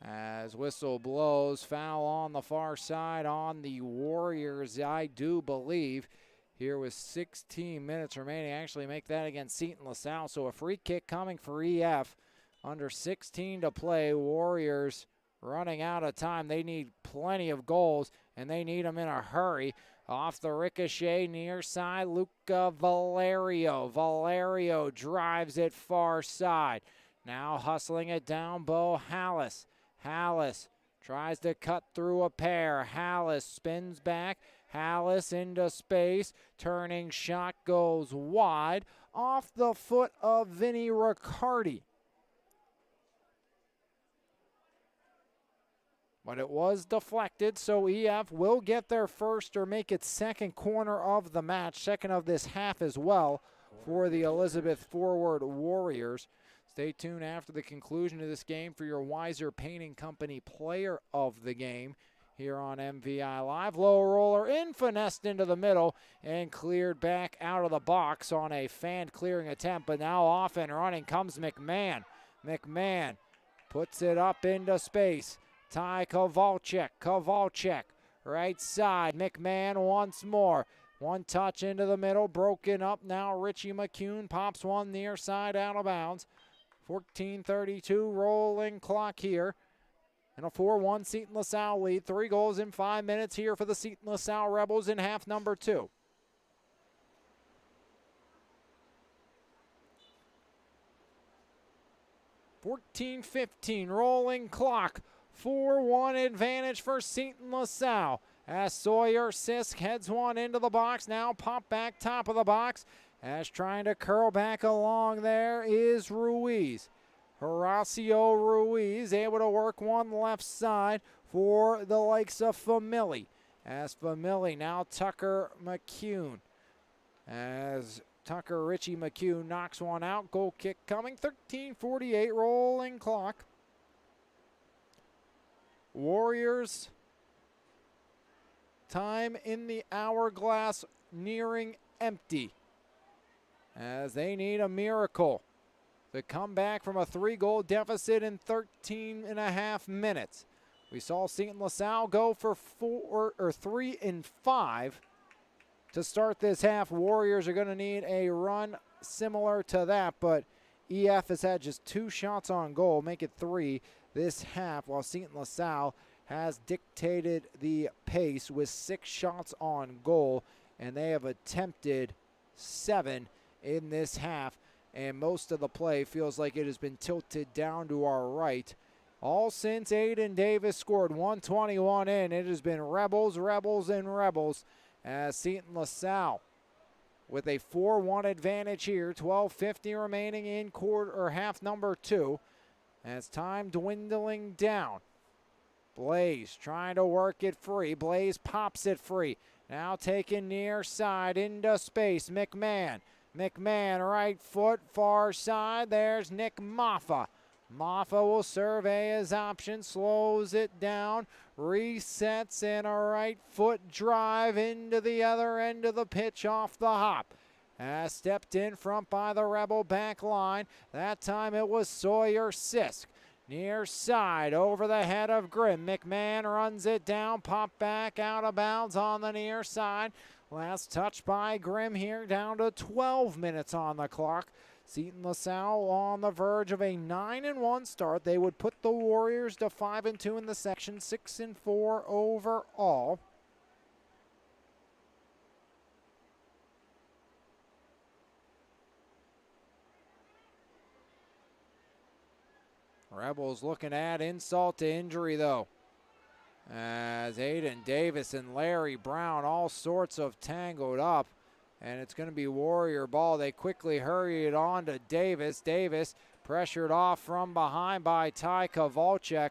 As whistle blows, foul on the far side on the Warriors, I do believe. Here with 16 minutes remaining, actually make that against Seton LaSalle. So a free kick coming for EF. Under 16 to play. Warriors running out of time. They need plenty of goals, and they need them in a hurry. Off the ricochet, near side, Luca Valerio. Valerio drives it far side. Now hustling it down, Bo Hallis. Hallis tries to cut through a pair. Hallis spins back. Hallis into space. Turning shot goes wide. Off the foot of Vinny Riccardi. But it was deflected, so EF will get their first or make it second corner of the match, second of this half as well for the Elizabeth Forward Warriors. Stay tuned after the conclusion of this game for your Weiser Painting Company player of the game here on MVI Live. Low roller in, finessed into the middle and cleared back out of the box on a fan clearing attempt, but now off and running comes McMahon. McMahon puts it up into space. Ty Kowalczyk, right side. McMahon once more. One touch into the middle, broken up now. Richie McCune pops one near side out of bounds. 14:32 rolling clock here. And a 4-1 Seton LaSalle lead. 3 goals in 5 minutes here for the Seton LaSalle Rebels in half number 2. (14:15) rolling clock. 4-1 advantage for Seton LaSalle. As Sawyer Sisk heads one into the box. Now pop back top of the box. As trying to curl back along there is Ruiz. Horacio Ruiz able to work one left side for the likes of Famili. As Famili now Tucker McCune. As Tucker Richie McCune knocks one out. Goal kick coming. 13:48 rolling clock. Warriors time in the hourglass nearing empty as they need a miracle to come back from a 3-goal deficit in 13 and a half minutes. We saw Seton LaSalle go for 3 and 5 to start this half. Warriors are going to need a run similar to that, but EF has had just 2 shots on goal, make it 3 this half, while Seton LaSalle has dictated the pace with 6 shots on goal, and they have attempted 7 in this half, and most of the play feels like it has been tilted down to our right. All since Aiden Davis scored 121 in, it has been Rebels, Rebels, and Rebels, as Seton LaSalle with a 4-1 advantage here. 12:50 remaining in quarter or half number 2. As time dwindling down. Blaze trying to work it free. Blaze pops it free. Now taken near side into space. McMahon. McMahon right foot far side. There's Nick Maffa. Maffa will survey his option. Slows it down. Resets in a right foot drive into the other end of the pitch off the hop. As stepped in front by the Rebel back line. That time it was Sawyer Sisk. Near side over the head of Grimm. McMahon runs it down. Pop back out of bounds on the near side. Last touch by Grimm here, down to 12 minutes on the clock. Seton LaSalle on the verge of a 9-1 start. They would put the Warriors to 5-2 in the section, 6-4 overall. Rebels looking at insult to injury, though, as Aiden Davis and Larry Brown all sorts of tangled up, and it's going to be Warrior ball. They quickly hurry it on to Davis. Davis pressured off from behind by Ty Kowalczyk,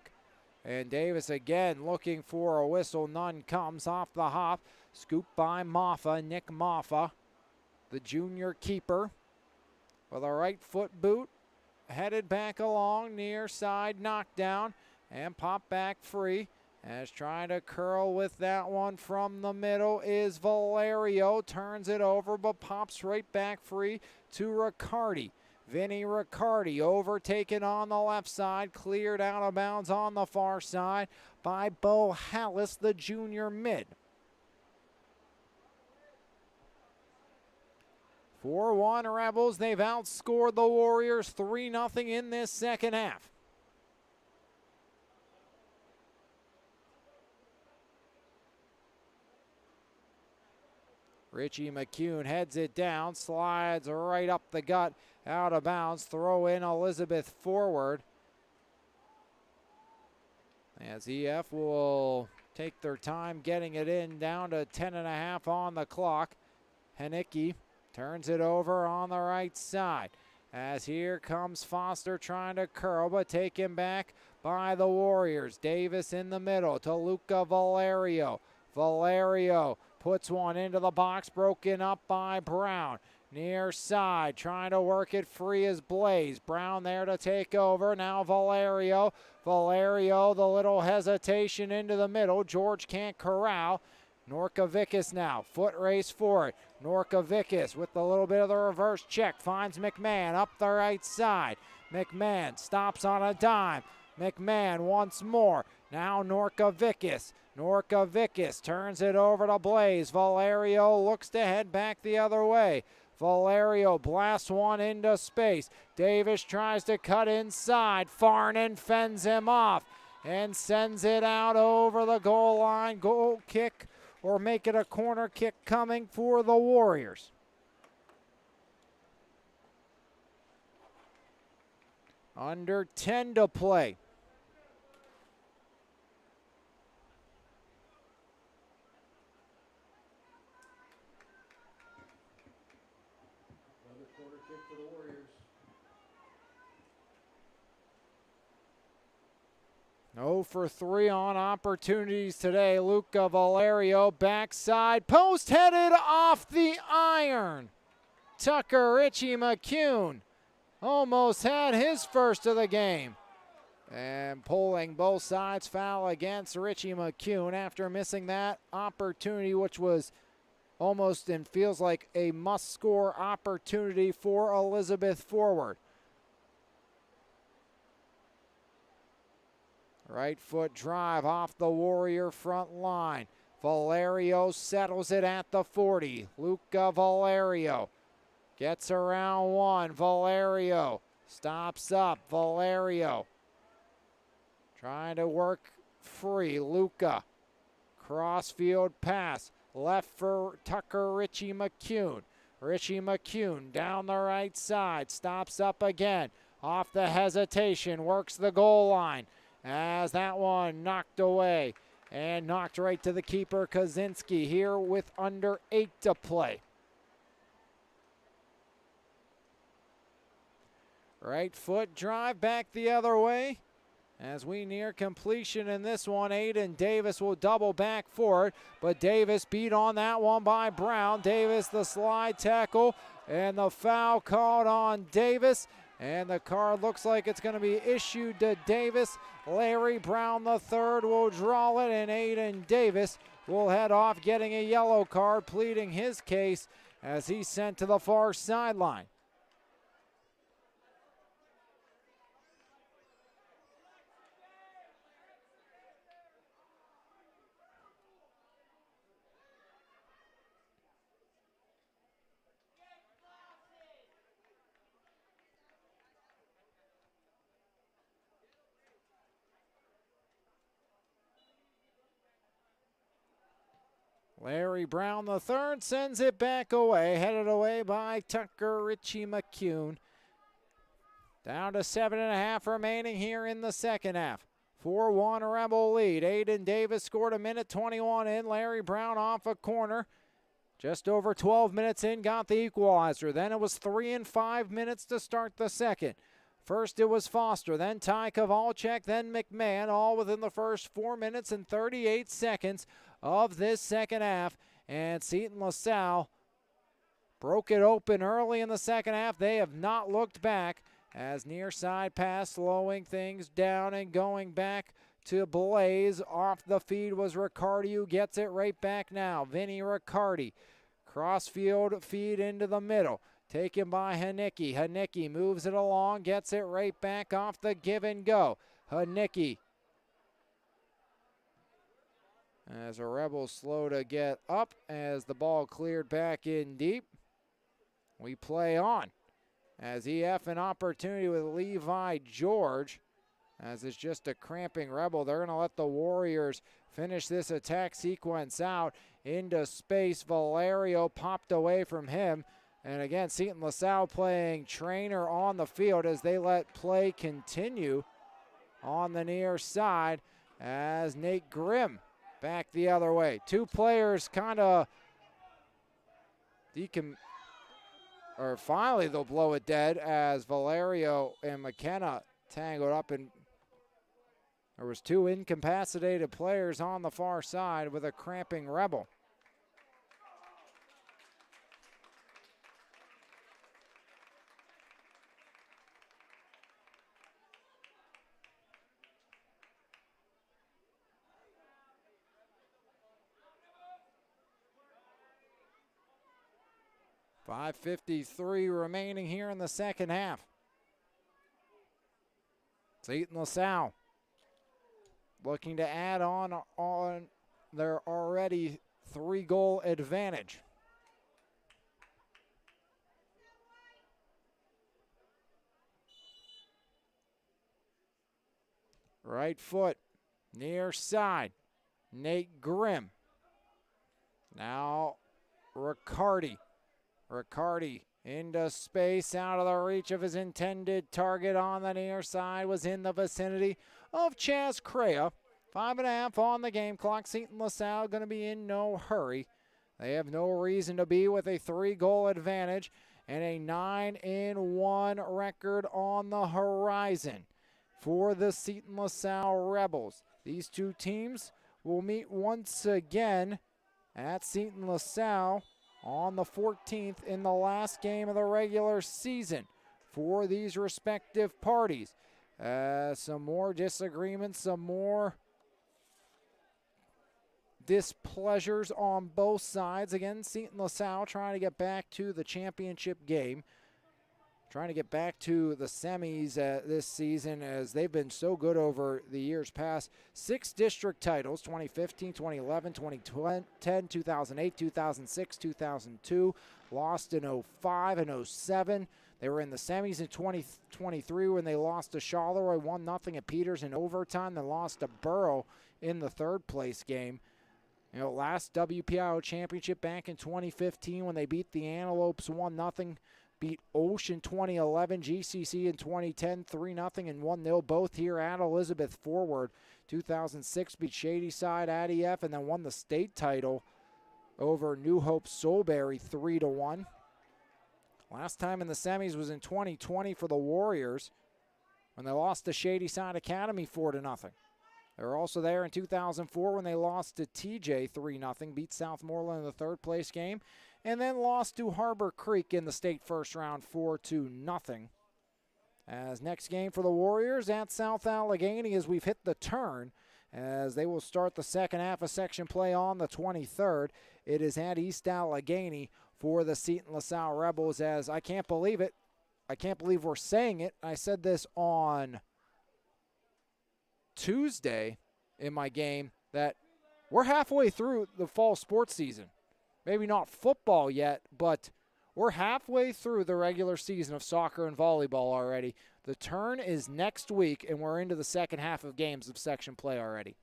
and Davis again looking for a whistle. None comes. Off the hop. Scooped by Maffa, Nick Maffa, the junior keeper, with a right foot boot. Headed back along, near side knockdown, and pop back free. As trying to curl with that one from the middle is Valerio. Turns it over, but pops right back free to Riccardi. Vinny Riccardi overtaken on the left side, cleared out of bounds on the far side by Bo Hallis, the junior mid. 4-1 Rebels. They've outscored the Warriors 3-0 in this second half. Richie McCune heads it down, slides right up the gut, out of bounds. Throw in Elizabeth forward. As EF will take their time getting it in, down to 10.5 on the clock. Henicki turns it over on the right side. As here comes Foster trying to curl, but taken back by the Warriors. Davis in the middle to Luca Valerio. Valerio puts one into the box, broken up by Brown. Near side, trying to work it free as Blaze. Brown there to take over. Now Valerio. Valerio, the little hesitation into the middle. George can't corral. Norkovicus now, foot race for it. Norkovicus with a little bit of the reverse check, finds McMahon up the right side. McMahon stops on a dime. McMahon once more. Now Norkovicus. Norkovicus turns it over to Blaze. Valerio looks to head back the other way. Valerio blasts one into space. Davis tries to cut inside. Farnan fends him off and sends it out over the goal line. Goal kick, or make it a corner kick coming for the Warriors. Under 10 to play. Another corner kick for the Warriors. 0 for 3 on opportunities today. Luca Valerio, backside post, headed off the iron. Tucker Richie McCune almost had his first of the game. And pulling both sides, foul against Richie McCune after missing that opportunity, which was almost and feels like a must-score opportunity for Elizabeth forward. Right foot drive off the Warrior front line. Valerio settles it at the 40. Luca Valerio gets around one. Valerio stops up. Valerio trying to work free. Luca, crossfield pass. Left for Tucker Richie McCune. Richie McCune down the right side. Stops up again. Off the hesitation. Works the goal line. As that one knocked away and knocked right to the keeper, Kaczynski, here with under 8 to play. Right foot drive back the other way. As we near completion in this one, Aiden Davis will double back for it, but Davis beat on that one by Brown. Davis the slide tackle, and the foul called on Davis. And the card looks like it's going to be issued to Davis. Larry Brown III will draw it, and Aiden Davis will head off getting a yellow card, pleading his case as he's sent to the far sideline. Larry Brown III sends it back away, headed away by Tucker Richie McCune. Down to 7.5 remaining here in the second half. 4-1 Rebel lead. Aiden Davis scored a minute 21 in. Larry Brown off a corner. Just over 12 minutes in, got the equalizer. Then it was 3 and 5 minutes to start the second. First it was Foster, then Ty Kovalchuk, then McMahon, all within the first 4 minutes and 38 seconds of this second half. And Seton LaSalle broke it open early in the second half. They have not looked back as near side pass, slowing things down and going back to Blaze. Off the feed was Riccardi, who gets it right back now. Vinny Riccardi. Crossfield feed into the middle. Taken by Henicki. Henicki moves it along, gets it right back off the give and go. Henicki. As the Rebels slow to get up as the ball cleared back in deep. We play on as EF an opportunity with Levi George. As it's just a cramping Rebel. They're going to let the Warriors finish this attack sequence out into space. Valerio popped away from him. And again, Seton LaSalle playing trainer on the field as they let play continue on the near side as Nate Grimm back the other way. Two players kind of finally they'll blow it dead as Valerio and McKenna tangled up, and there was two incapacitated players on the far side with a cramping Rebel. .553 remaining here in the second half. Seton LaSalle looking to add on their already 3-goal advantage. Right foot, near side, Nate Grimm. Now Riccardi into space, out of the reach of his intended target on the near side, was in the vicinity of Chaz Crea. 5.5 on the game clock. Seton LaSalle going to be in no hurry. They have no reason to be with a 3-goal advantage and a 9-1 record on the horizon for the Seton LaSalle Rebels. These two teams will meet once again at Seton LaSalle on the 14th in the last game of the regular season for these respective parties. Some more disagreements, some more displeasures on both sides. Again, Seton LaSalle trying to get back to the championship game, trying to get back to the semis this season as they've been so good over the years past. 6 district titles, 2015, 2011, 2010, 2008, 2006, 2002. Lost in 05 and 07. They were in the semis in 2023 when they lost to Charleroi 1-0 at Peters in overtime. They lost to Borough in the third place game. You know, last WPIO championship back in 2015 when they beat the Antelopes 1-0. Beat Ocean 2011, GCC in 2010, 3-0 and 1-0, both here at Elizabeth Forward. 2006 beat Shadyside at EF and then won the state title over New Hope Soulberry 3-1. Last time in the semis was in 2020 for the Warriors when they lost to Shadyside Academy 4-0. They were also there in 2004 when they lost to TJ 3-0, beat Southmoreland in the third place game, and then lost to Harbor Creek in the state first round 4-0. As next game for the Warriors at South Allegheny as we've hit the turn, as they will start the second half of section play on the 23rd. It is at East Allegheny for the Seton LaSalle Rebels, as I can't believe it. I can't believe we're saying it. I said this on Tuesday in my game that we're halfway through the fall sports season. Maybe not football yet, but we're halfway through the regular season of soccer and volleyball already. The turn is next week, and we're into the second half of games of section play already.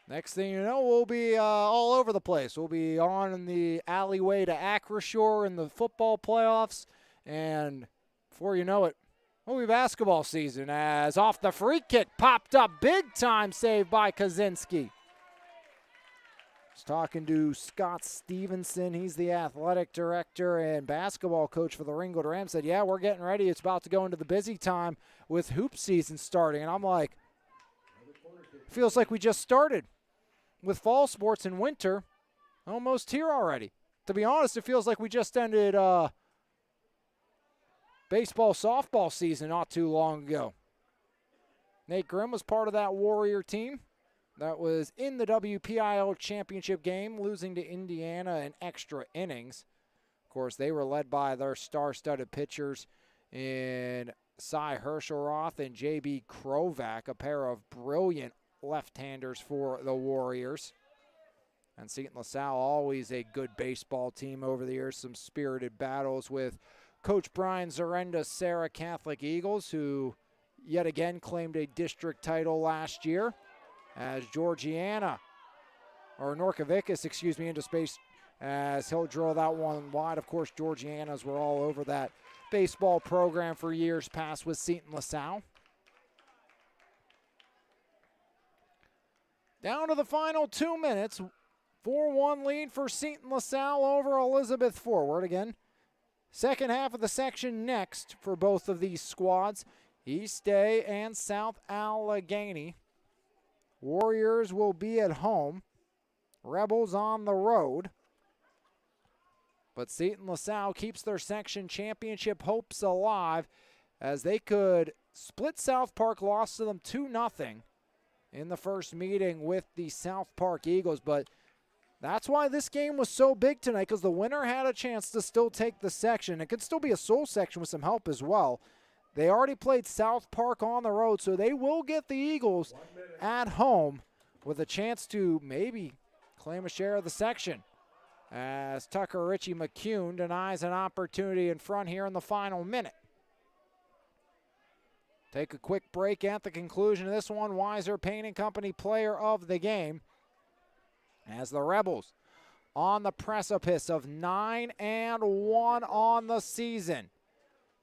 Next thing you know, we'll be all over the place. We'll be on the alleyway to Acrashore in the football playoffs, and before you know it, we'll be basketball season as off the free kick popped up. Big time save by Kaczynski. I was talking to Scott Stevenson. He's the athletic director and basketball coach for the Ringgold Rams. Said, yeah, we're getting ready. It's about to go into the busy time with hoop season starting. And I'm like, feels like we just started with fall sports in winter, almost here already. To be honest, it feels like we just ended baseball, softball season not too long ago. Nate Grimm was part of that Warrior team that was in the WPIL championship game, losing to Indiana in extra innings. Of course, they were led by their star-studded pitchers in Cy Herschelroth and J.B. Krovac, a pair of brilliant left-handers for the Warriors. And Seton LaSalle, always a good baseball team over the years. Some spirited battles with Coach Brian Zarenda's Sarah Catholic Eagles, who yet again claimed a district title last year, as Norcovicus, into space as he'll drill that one wide. Of course, Georgianas were all over that baseball program for years past with Seton LaSalle. Down to the final 2 minutes. 4-1 lead for Seton LaSalle over Elizabeth Forward. Again, second half of the section next for both of these squads, East Day and South Allegheny. Warriors will be at home. Rebels on the road. But Seton LaSalle keeps their section championship hopes alive as they could split South Park, lost to them 2-0 in the first meeting with the South Park Eagles. But that's why this game was so big tonight, because the winner had a chance to still take the section. It could still be a sole section with some help as well. They already played South Park on the road, so they will get the Eagles at home with a chance to maybe claim a share of the section, as Tucker Ritchie McCune denies an opportunity in front here in the final minute. Take a quick break at the conclusion of this one. Weiser Painting Company player of the game, as the Rebels on the precipice of 9-1 on the season.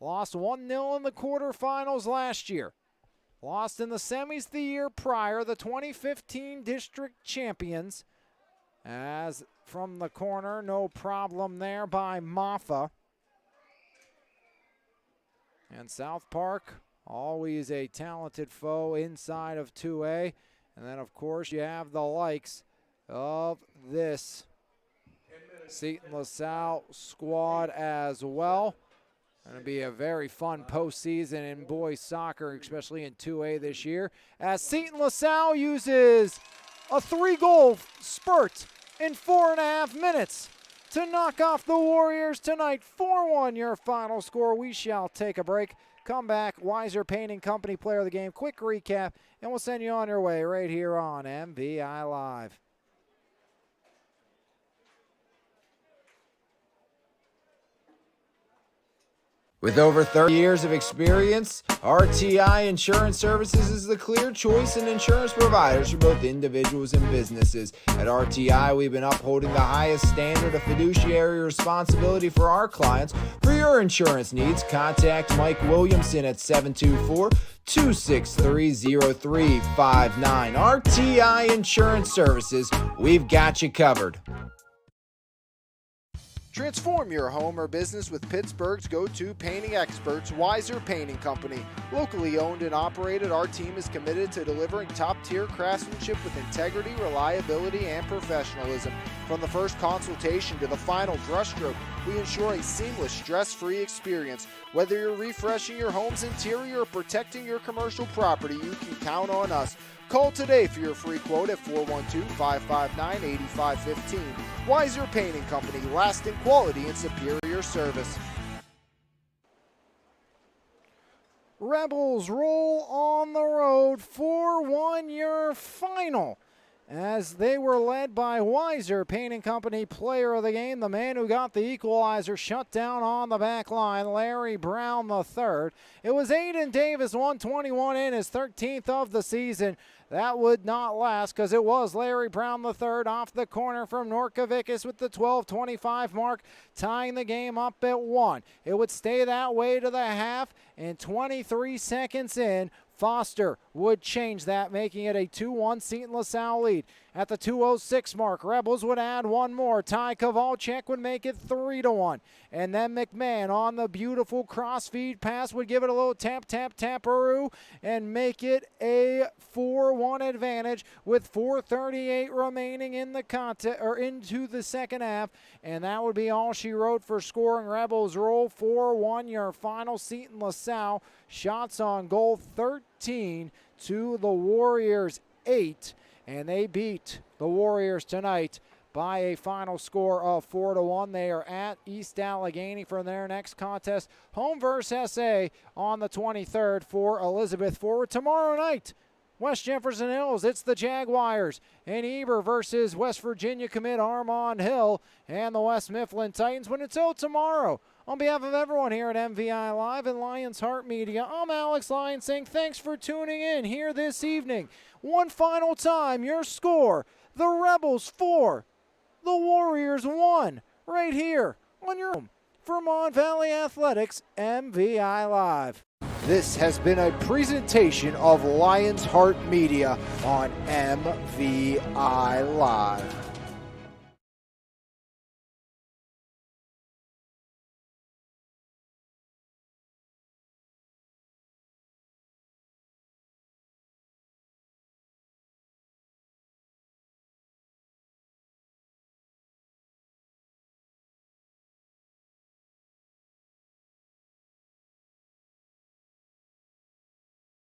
Lost 1-0 in the quarterfinals last year. Lost in the semis the year prior, the 2015 district champions. As from the corner, no problem there by Maffa. And South Park, always a talented foe inside of 2A. And then, of course, you have the likes of this Seton LaSalle squad as well. Going to be a very fun postseason in boys soccer, especially in 2A this year, as Seton LaSalle uses a 3-goal spurt in 4.5 minutes to knock off the Warriors tonight. 4-1 your final score. We shall take a break. Come back, Weiser Painting Company player of the game. Quick recap, and we'll send you on your way right here on MVI Live. With over 30 years of experience, RTI Insurance Services is the clear choice in insurance providers for both individuals and businesses. At RTI, we've been upholding the highest standard of fiduciary responsibility for our clients. For your insurance needs, contact Mike Williamson at 724-263-0359. RTI Insurance Services, we've got you covered. Transform your home or business with Pittsburgh's go-to painting experts, Weiser Painting Company. Locally owned and operated, our team is committed to delivering top-tier craftsmanship with integrity, reliability, and professionalism. From the first consultation to the final brushstroke, we ensure a seamless, stress-free experience. Whether you're refreshing your home's interior or protecting your commercial property, you can count on us. Call today for your free quote at 412-559-8515. Weiser Painting Company, lasting quality and superior service. Rebels roll on the road, 4-1 your final, as they were led by Weiser Painting Company player of the game, the man who got the equalizer, shut down on the back line, Larry Brown III. It was Aiden Davis, 121 in, his 13th of the season. That would not last, because it was Larry Brown III off the corner from Norcovicus with the 12:25 mark, tying the game up at 1. It would stay that way to the half, and 23 seconds in, Foster would change that, making it a 2-1 Seton LaSalle lead. At the 2:06 mark, Rebels would add one more. Ty Kovalchek would make it 3-1. And then McMahon on the beautiful cross-feed pass would give it a little tap-tap-tap-aroo and make it a 4-1 advantage with 4:38 remaining in the contest, or into the second half. And that would be all she wrote for scoring. Rebels roll 4-1 your final. Seton LaSalle shots on goal 13 to the Warriors 8. And they beat the Warriors tonight by a final score of 4-1. They are at East Allegheny for their next contest. Home versus SA on the 23rd for Elizabeth Forward. Tomorrow night, West Jefferson Hills, it's the Jaguars. And Eber versus West Virginia commit Armand Hill and the West Mifflin Titans. When it's out tomorrow, on behalf of everyone here at MVI Live and Lions Heart Media, I'm Alex Lyons saying thanks for tuning in here this evening. One final time, your score, the Rebels 4, the Warriors 1, right here on your home for Mon Valley Athletics MVI Live. This has been a presentation of Lions Heart Media on MVI Live.